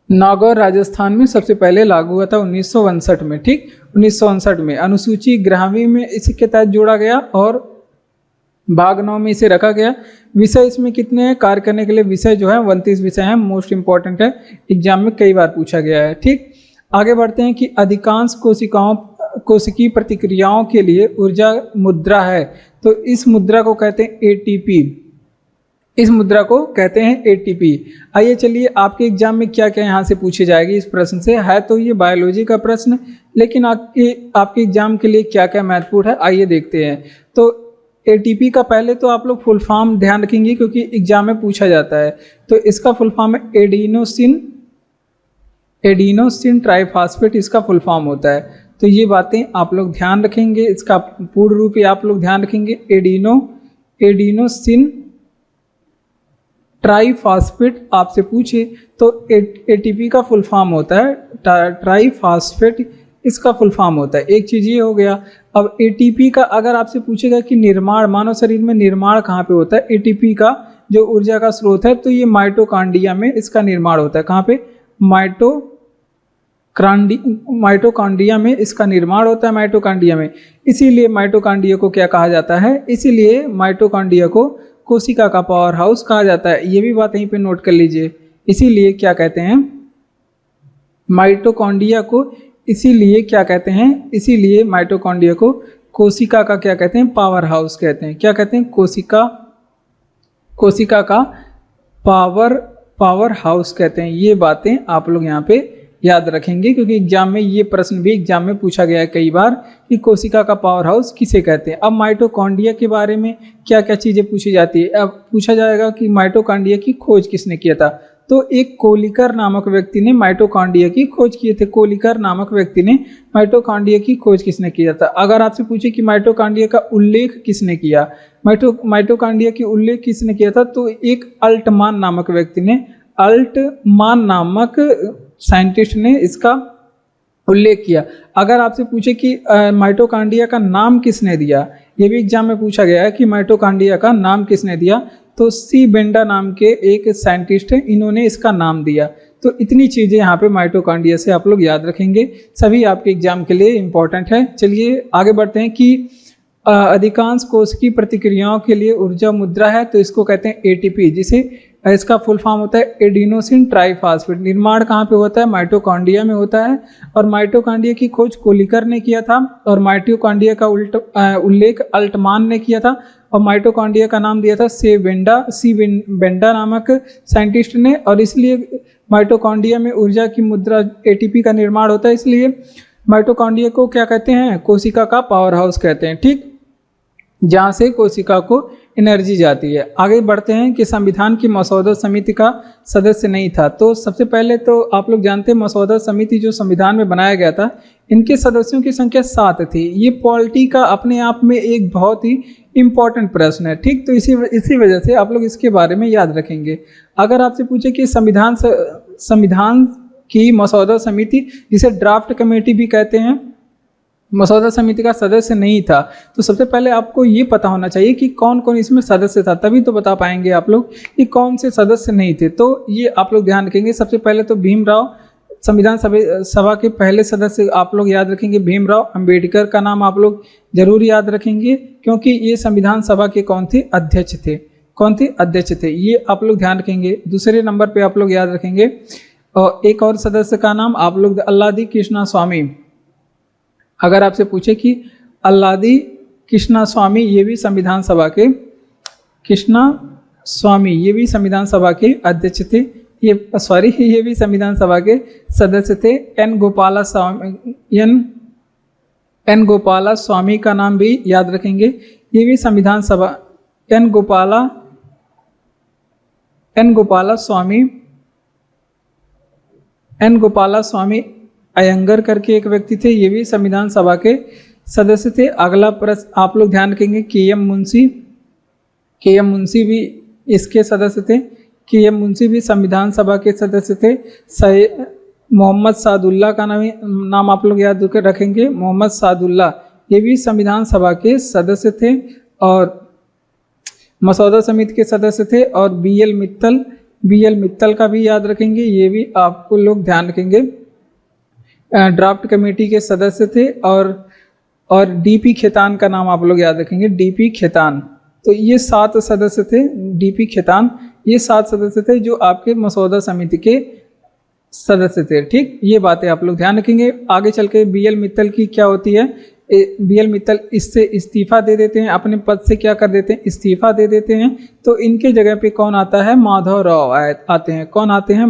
नागौर राजस्थान में सबसे पहले लागू हुआ था 1959 में। ठीक, 1959 में। अनुसूची 11वीं में इसके तहत जोड़ा गया, और भाग 9 में इसे रखा गया। विषय इसमें कितने हैं? कार्य करने के लिए विषय जो है 29 विषय हैं। मोस्ट इंपॉर्टेंट है, एग्जाम में कई बार पूछा गया है। ठीक, आगे बढ़ते हैं कि अधिकांश कोशिकीय प्रतिक्रियाओं के लिए ऊर्जा मुद्रा है, तो इस मुद्रा को कहते हैं एटीपी। इस मुद्रा को कहते हैं एटीपी। आइए चलिए, आपके एग्जाम में क्या क्या यहाँ से पूछे जाएगी इस प्रश्न से। है तो ये बायोलॉजी का प्रश्न, लेकिन आपके एग्जाम के लिए क्या क्या महत्वपूर्ण है, आइए देखते हैं। तो एटीपी का पहले तो आप लोग फुल फॉर्म ध्यान रखेंगे, क्योंकि एग्जाम में पूछा जाता है। तो इसका फुल फॉर्म है एडिनोसिन ट्राइफॉस्फेट, इसका फुल फॉर्म होता है। तो ये बातें आप लोग ध्यान रखेंगे, इसका पूर्ण रूप ही आप लोग ध्यान रखेंगे। एडिनोसिन ट्राइफॉस्फेट आपसे पूछे तो एटीपी का फुल फॉर्म होता है ट्राइफॉस्फेट, इसका फुल फॉर्म होता है। एक चीज़ ये हो गया। अब एटीपी का अगर आपसे पूछेगा कि निर्माण, मानव शरीर में निर्माण कहाँ पे होता है, एटीपी का जो ऊर्जा का स्रोत है, तो ये माइटोकॉन्ड्रिया में इसका निर्माण होता है। कहाँ पे? माइटोकॉन्ड्रिया में इसका निर्माण होता है, माइटोकॉन्ड्रिया में। इसीलिए माइटोकॉन्ड्रिया को क्या कहा जाता है? इसीलिए माइटोकॉन्ड्रिया को कोशिका का पावर हाउस कहा जाता है। ये भी बात यहीं पे नोट कर लीजिए। इसीलिए क्या कहते हैं माइटोकॉन्ड्रिया को, इसीलिए क्या कहते हैं, इसीलिए माइटोकॉन्ड्रिया को कोशिका का क्या कहते हैं? पावर हाउस कहते हैं। क्या कहते हैं? कोशिका का पावर हाउस कहते हैं। ये बातें आप लोग यहाँ पे याद रखेंगे, क्योंकि एग्जाम में ये प्रश्न भी एग्जाम में पूछा गया है कई बार कि कोशिका का पावर हाउस किसे कहते हैं। अब माइटोकॉन्ड्रिया के बारे में क्या क्या चीज़ें पूछी जाती है। अब पूछा जाएगा कि माइटोकॉन्ड्रिया की खोज किसने किया था, तो एक कोलिकर नामक व्यक्ति ने माइटोकॉन्ड्रिया की खोज किए थे। कोलिकर नामक व्यक्ति ने माइटोकॉन्ड्रिया की खोज किसने किया था। अगर आपसे पूछे कि माइटोकॉन्ड्रिया का उल्लेख किसने किया, माइटोकॉन्ड्रिया की उल्लेख किसने किया था, तो एक अल्टमान नामक व्यक्ति ने, अल्टमान नामक साइंटिस्ट ने इसका उल्लेख किया। अगर आपसे पूछे कि माइटोकॉन्ड्रिया का नाम किसने दिया, ये भी एग्जाम में पूछा गया है कि माइटोकॉन्ड्रिया का नाम किसने दिया, तो सी बेंडा नाम के एक साइंटिस्ट है, इन्होंने इसका नाम दिया। तो इतनी चीज़ें यहाँ पे माइटोकॉन्ड्रिया से आप लोग याद रखेंगे, सभी आपके एग्जाम के लिए इम्पॉर्टेंट है। चलिए आगे बढ़ते हैं कि अधिकांश कोशिकीय प्रतिक्रियाओं के लिए ऊर्जा मुद्रा है, तो इसको कहते हैं एटीपी, जिसे इसका फुल फॉर्म होता है एडिनोसिन ट्राइफॉस्फेट। निर्माण कहाँ पे होता है? माइटोकॉन्ड्रिया में होता है। और माइटोकॉन्ड्रिया की खोज कोलिकर ने किया था, और माइटोकॉन्ड्रिया का उल्लेख अल्टमान ने किया था, और माइटोकॉन्ड्रिया का नाम दिया था सी बेंडा नामक साइंटिस्ट ने। और इसलिए माइटोकॉन्ड्रिया में ऊर्जा की मुद्रा एटीपी का निर्माण होता है, इसलिए माइटोकॉन्ड्रिया को क्या कहते हैं? कोशिका का पावर हाउस कहते हैं। ठीक, जहाँ से कोशिका को एनर्जी जाती है। आगे बढ़ते हैं कि संविधान की मसौदा समिति का सदस्य नहीं था। तो सबसे पहले तो आप लोग जानते हैं मसौदा समिति जो संविधान में बनाया गया था, इनके सदस्यों की संख्या 7 थी। ये पॉलिटी का अपने आप में एक बहुत ही इम्पॉर्टेंट प्रश्न है। ठीक, तो इसी वजह से आप लोग इसके बारे में याद रखेंगे। अगर आपसे पूछे कि संविधान की मसौदा समिति, जिसे ड्राफ्ट कमेटी भी कहते हैं, मसौदा समिति का सदस्य नहीं था। तो सबसे पहले आपको ये पता होना चाहिए कि कौन कौन इसमें सदस्य था, तभी तो बता पाएंगे आप लोग कि कौन से सदस्य नहीं थे। तो ये आप लोग ध्यान रखेंगे। सबसे पहले तो भीमराव, संविधान सभा के पहले सदस्य आप लोग याद रखेंगे भीमराव अंबेडकर का नाम आप लोग जरूर याद रखेंगे, क्योंकि ये संविधान सभा के कौन थे, अध्यक्ष थे। कौन थे, अध्यक्ष थे, ये आप लोग ध्यान रखेंगे। दूसरे नंबर पे आप लोग याद रखेंगे और एक और सदस्य का नाम आप लोग अल्लादी कृष्णा स्वामी। अगर आपसे पूछे कि अल्लादी कृष्णा स्वामी, ये भी संविधान सभा के, कृष्णा स्वामी ये भी संविधान सभा के अध्यक्ष थे, ये भी संविधान सभा के सदस्य थे। एन गोपाला स्वामी का नाम भी याद रखेंगे, ये भी संविधान सभा, एन गोपाला स्वामी अयंगर करके एक व्यक्ति थे, ये भी संविधान सभा के सदस्य थे। अगला प्रश्न आप लोग ध्यान रखेंगे के एम मुंशी भी इसके सदस्य थे। के एम मुंशी भी संविधान सभा के सदस्य थे। मोहम्मद सादुल्ला का नाम आप लोग याद रखेंगे, मोहम्मद सादुल्ला ये भी संविधान सभा के सदस्य थे और मसौदा समिति के सदस्य थे। और बी एल मित्तल का भी याद रखेंगे, ये भी आपको लोग ध्यान रखेंगे, ड्राफ्ट कमेटी के सदस्य थे। और डीपी खेतान का नाम आप लोग याद रखेंगे, डीपी खेतान। तो ये 7 सदस्य थे, डीपी खेतान, ये 7 सदस्य थे जो आपके मसौदा समिति के सदस्य थे। ठीक, ये बातें आप लोग ध्यान रखेंगे। आगे चल के बी एल मित्तल की क्या होती है, बी एल मित्तल इससे इस्तीफा दे देते हैं, अपने पद से क्या कर देते हैं, इस्तीफा दे देते हैं। तो इनके जगह पे कौन आता है, माधव राव आते हैं। कौन आते हैं,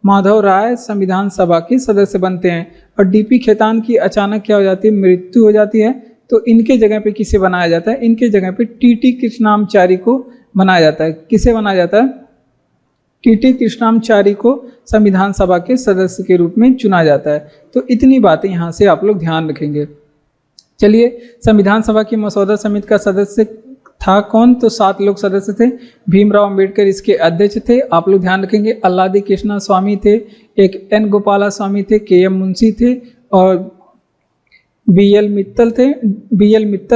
माधव राय संविधान सभा के सदस्य बनते हैं। और डीपी खेतान की अचानक क्या हो जाती है, मृत्यु हो जाती है। तो इनके जगह पे किसे बनाया जाता है, इनके जगह पे टीटी कृष्णामचारी को बनाया जाता है। किसे बनाया जाता है, टीटी कृष्णामचारी को संविधान सभा के सदस्य के रूप में चुना जाता है। तो इतनी बातें यहाँ से आप लोग ध्यान रखेंगे। चलिए, संविधान सभा की मसौदा समिति का सदस्य था कौन, तो 7 लोग सदस्य थे। भीमराव अंबेडकर इसके अध्यक्ष थे, आप लोग ध्यान रखेंगे। अल्लादी कृष्णा स्वामी थे, एक एन गोपाला स्वामी थे, के एम मुंशी थे और बी एल मित्तल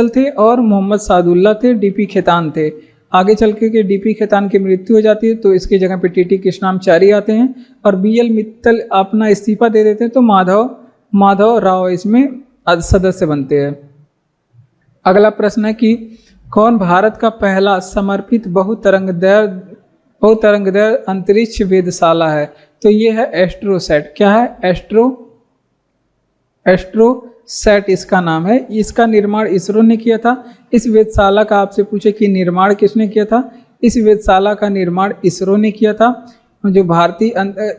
थे और मोहम्मद सादुल्ला थे, डीपी खेतान थे। आगे चल के डीपी खेतान की मृत्यु हो जाती है तो इसकी जगह पे टीटी कृष्णामचारी आते हैं और बी एल मित्तल अपना इस्तीफा दे देते हैं। तो माधव राव इसमें सदस्य बनते हैं। अगला प्रश्न है कि कौन भारत का पहला समर्पित बहुतरंगदैर्घ्य अंतरिक्ष वेधशाला है, तो ये है एस्ट्रोसैट। क्या है, एस्ट्रोसैट इसका नाम है। इसका निर्माण इसरो ने किया था। इस वेधशाला का आपसे पूछे कि निर्माण किसने किया था, इस वेधशाला का निर्माण इसरो ने किया था, जो भारतीय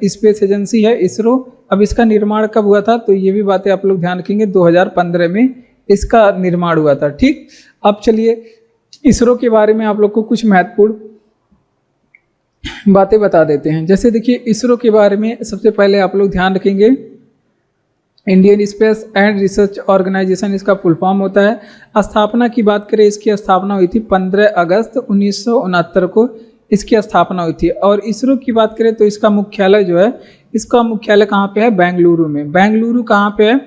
स्पेस एजेंसी है इसरो। अब इसका निर्माण कब हुआ था, तो ये भी बातें आप लोग ध्यान रखेंगे, 2015 में इसका निर्माण हुआ था। ठीक, अब चलिए इसरो के बारे में आप लोग को कुछ महत्वपूर्ण बातें बता देते हैं। जैसे देखिए, इसरो के बारे में सबसे पहले आप लोग ध्यान रखेंगे, Indian Space and Research Organisation इसका फुल फॉर्म होता है। स्थापना की बात करें, इसकी स्थापना हुई थी 15 अगस्त 1969 को इसकी स्थापना हुई थी। और इसरो की बात करें तो इसका मुख्यालय जो है, इसका मुख्यालय कहाँ पे है, बेंगलुरु में। बेंगलुरु कहाँ पे है,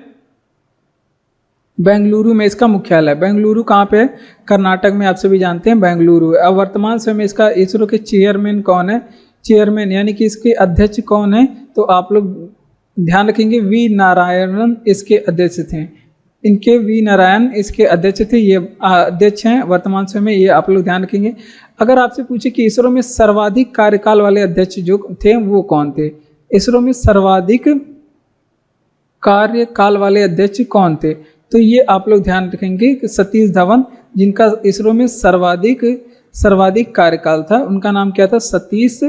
बेंगलुरु में इसका मुख्यालय। बेंगलुरु कहाँ पे है, कर्नाटक में, आप सभी जानते हैं बेंगलुरु। अब वर्तमान समय में इसका इसरो के चेयरमैन कौन है, चेयरमैन यानी कि इसके अध्यक्ष कौन है, तो आप लोग ध्यान रखेंगे वी नारायणन इसके अध्यक्ष थे। इनके वी नारायण इसके अध्यक्ष थे, ये अध्यक्ष हैं वर्तमान समय में, ये आप लोग ध्यान रखेंगे। अगर आपसे पूछे कि इसरो में सर्वाधिक कार्यकाल वाले अध्यक्ष जो थे वो कौन थे, इसरो में सर्वाधिक कार्यकाल वाले अध्यक्ष कौन थे, तो ये आप लोग ध्यान रखेंगे कि सतीश धवन, जिनका इसरो में सर्वाधिक कार्यकाल था, उनका नाम क्या था, सतीश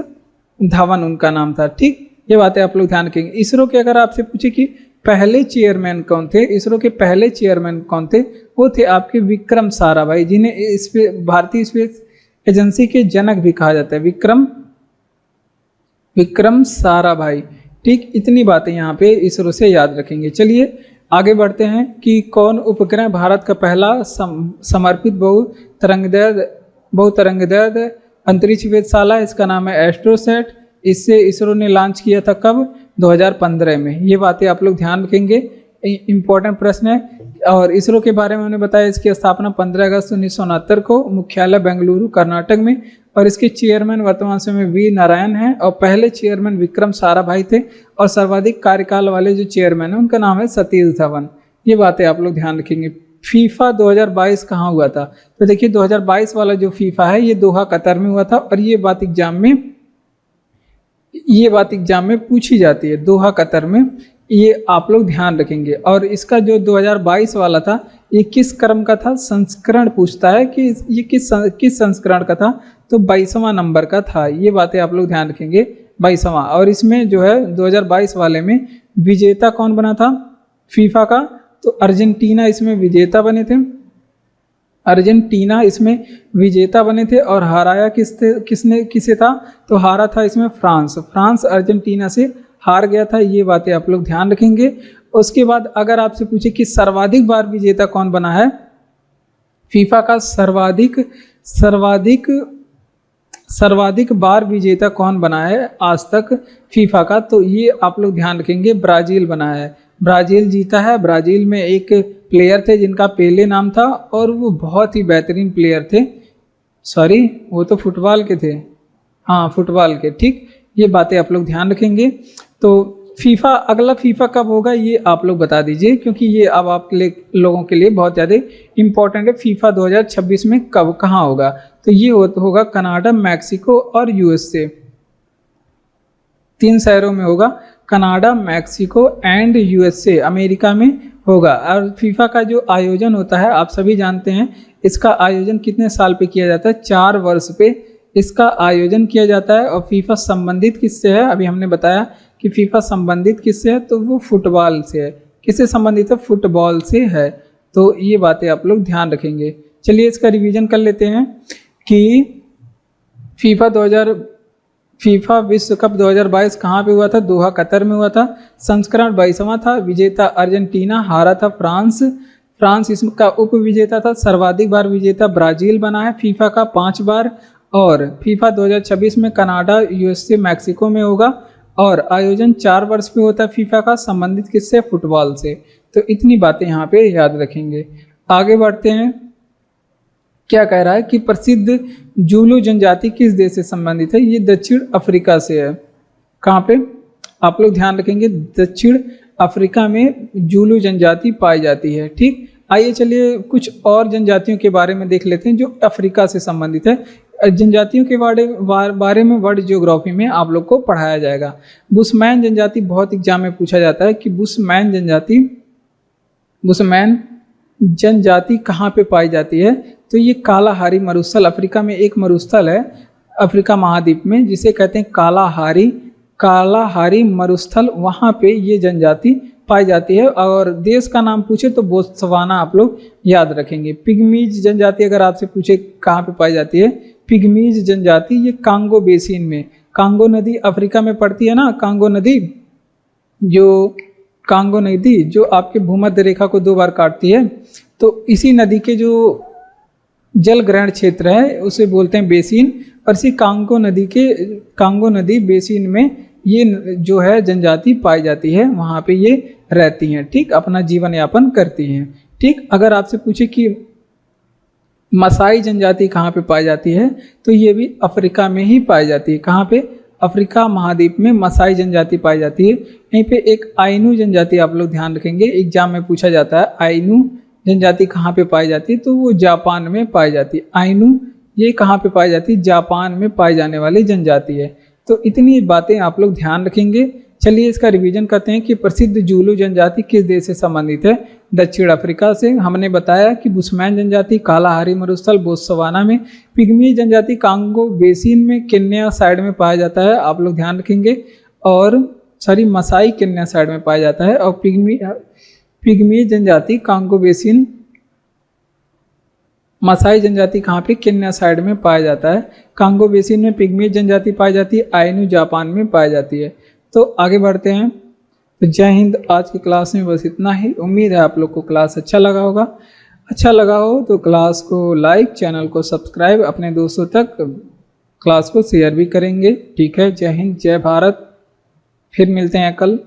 धवन उनका नाम था। ठीक, ये बातें आप लोग ध्यान रखेंगे। इसरो के अगर आपसे पूछे कि पहले चेयरमैन कौन थे, इसरो के पहले चेयरमैन कौन थे, वो थे आपके विक्रम साराभाई, जिन्हें भारतीय स्पेस एजेंसी के जनक भी कहा जाता है, विक्रम साराभाई। ठीक, इतनी बातें यहाँ पे इसरो से याद रखेंगे। चलिए आगे बढ़ते हैं कि कौन उपग्रह भारत का पहला समर्पित बहुतरंगदैर्घ्य अंतरिक्ष वेधशाला, इसका नाम है एस्ट्रोसैट। इससे इसरो ने लॉन्च किया था कब, 2015 में। ये बातें आप लोग ध्यान रखेंगे, इंपॉर्टेंट प्रश्न है और इसरो के बारे में हमने बताया, इसकी स्थापना 15 अगस्त 1969 को, मुख्यालय बेंगलुरु कर्नाटक में, और इसके चेयरमैन वर्तमान समय में वी नारायण हैं, और पहले चेयरमैन विक्रम साराभाई थे, और सर्वाधिक कार्यकाल वाले जो चेयरमैन हैं उनका नाम है सतीश धवन। ये बातें आप लोग ध्यान रखेंगे। फीफा 2022 कहाँ हुआ था? तो देखिए 2022 वाला जो फीफा है ये दोहा कतर में हुआ था, और ये बात एग्जाम में पूछी जाती है, दोहा कतर में, ये आप लोग ध्यान रखेंगे। और इसका जो 2022 वाला था ये किस क्रम का था? संस्करण पूछता है कि ये किस संस्करण का था, तो 22वां नंबर का था। ये बातें आप लोग ध्यान रखेंगे, 22वां। और इसमें जो है 2022 वाले में विजेता कौन बना था फीफा का? तो अर्जेंटीना इसमें विजेता बने थे, अर्जेंटीना इसमें विजेता बने थे। और हराया किसे था? तो हारा था इसमें फ्रांस अर्जेंटीना से हार गया था। ये बातें आप लोग ध्यान रखेंगे। उसके बाद अगर आपसे पूछे कि सर्वाधिक बार विजेता कौन बना है फीफा का, सर्वाधिक बार विजेता कौन बना है आज तक फीफा का, तो ये आप लोग ध्यान रखेंगे, ब्राजील बना है, ब्राजील जीता है। ब्राजील में एक प्लेयर थे जिनका पेले नाम था, और वो बहुत ही बेहतरीन प्लेयर थे। सॉरी, वो तो फुटबॉल के थे, हाँ फुटबॉल के, ठीक। ये बातें आप लोग ध्यान रखेंगे। तो अगला फीफा कब होगा ये आप लोग बता दीजिए, क्योंकि ये अब आपके लोगों के लिए बहुत ज़्यादा इम्पोर्टेंट है। फीफा 2026 में कहाँ होगा? तो ये होगा कनाडा, मैक्सिको और यूएसए, 3 शहरों में होगा, Canada, Mexico and USA, America में होगा। और फीफा का जो आयोजन होता है आप सभी जानते हैं, इसका आयोजन कितने साल पे किया जाता है? 4 वर्ष पे इसका आयोजन किया जाता है। और फीफा संबंधित किससे है? अभी हमने बताया कि फीफा संबंधित किससे है, तो वो फुटबॉल से है। किससे संबंधित है? फुटबॉल से है। तो ये बातें आप लोग ध्यान रखेंगे। चलिए इसका रिवीजन कर लेते हैं कि फीफा विश्व कप 2022 कहाँ पे हुआ था? दोहा कतर में हुआ था। संस्करण 22वां था। विजेता अर्जेंटीना, हारा था फ्रांस इसका उप विजेता था। सर्वाधिक बार विजेता ब्राजील बना है फीफा का 5 बार। और फीफा 2026 में कनाडा, यूएसए, मैक्सिको में होगा। और आयोजन 4 वर्ष पे होता है फीफा का, संबंधित किससे? फुटबॉल से। तो इतनी बातें यहाँ पे याद रखेंगे। आगे बढ़ते हैं। क्या कह रहा है कि प्रसिद्ध जूलू जनजाति किस देश से संबंधित है? ये दक्षिण अफ्रीका से है। कहाँ पे? आप लोग ध्यान रखेंगे, दक्षिण अफ्रीका में जूलू जनजाति पाई जाती है, ठीक। आइए चलिए कुछ और जनजातियों के बारे में देख लेते हैं जो अफ्रीका से संबंधित है। जनजातियों के बारे में वर्ल्ड जियोग्राफी में आप लोग को पढ़ाया जाएगा। बुशमैन जनजाति बहुत एग्जाम में पूछा जाता है कि बुशमैन जनजाति कहाँ पे पाई जाती है? तो ये कालाहारी मरुस्थल, अफ्रीका में एक मरुस्थल है अफ्रीका महाद्वीप में, जिसे कहते हैं कालाहारी मरुस्थल। वहाँ पे ये जनजाति पाई जाती है। और देश का नाम पूछे तो बोत्सवाना आप लोग याद रखेंगे। पिग्मीज जनजाति अगर आपसे पूछे कहाँ पे पाई जाती है, पिग्मीज जनजाति ये कांगो बेसिन में, कांगो नदी अफ्रीका में पड़ती है ना, कांगो नदी जो आपके भूमध्य रेखा को 2 बार काटती है, तो इसी नदी के जो जल ग्रहण क्षेत्र है उसे बोलते हैं बेसिन। और इसी कांगो नदी बेसिन में ये जो है जनजाति पाई जाती है, वहाँ पे ये रहती हैं, ठीक, अपना जीवन यापन करती हैं, ठीक। अगर आपसे पूछे कि मसाई जनजाति कहाँ पे पाई जाती है, तो ये भी अफ्रीका में ही पाई जाती है। कहाँ पे? अफ्रीका महाद्वीप में मसाई जनजाति पाई जाती है। यहीं पे एक आइनू जनजाति आप लोग ध्यान रखेंगे, एग्जाम में पूछा जाता है आइनू जनजाति कहाँ पे पाई जाती है, तो वो जापान में पाई जाती है। आइनू ये कहाँ पे पाई जाती है? जापान में पाई जाने वाली जनजाति है। तो इतनी बातें आप लोग ध्यान रखेंगे। चलिए इसका रिवीजन करते हैं कि प्रसिद्ध जूलू जनजाति किस देश से संबंधित है? दक्षिण अफ्रीका से। हमने बताया कि बुशमैन जनजाति कालाहारी मरुस्थल बोत्सवाना में, पिग्मी जनजाति कांगो बेसिन में, केन्या साइड में पाया जाता है, आप लोग ध्यान रखेंगे। और मसाई केन्या साइड में पाया जाता है। और पिग्मी जनजाति कांगो बेसिन, मसाई जनजाति कहाँ पे? केन्या साइड में पाया जाता है। कांगो बेसिन में पिग्मी जनजाति पाई जाती है, आइनू जापान में पाई जाती है। तो आगे बढ़ते हैं। तो जय हिंद। आज की क्लास में बस इतना ही। उम्मीद है आप लोग को क्लास अच्छा लगा होगा। अच्छा लगा हो तो क्लास को लाइक, चैनल को सब्सक्राइब, अपने दोस्तों तक क्लास को शेयर भी करेंगे, ठीक है। जय हिंद, जय भारत। फिर मिलते हैं कल।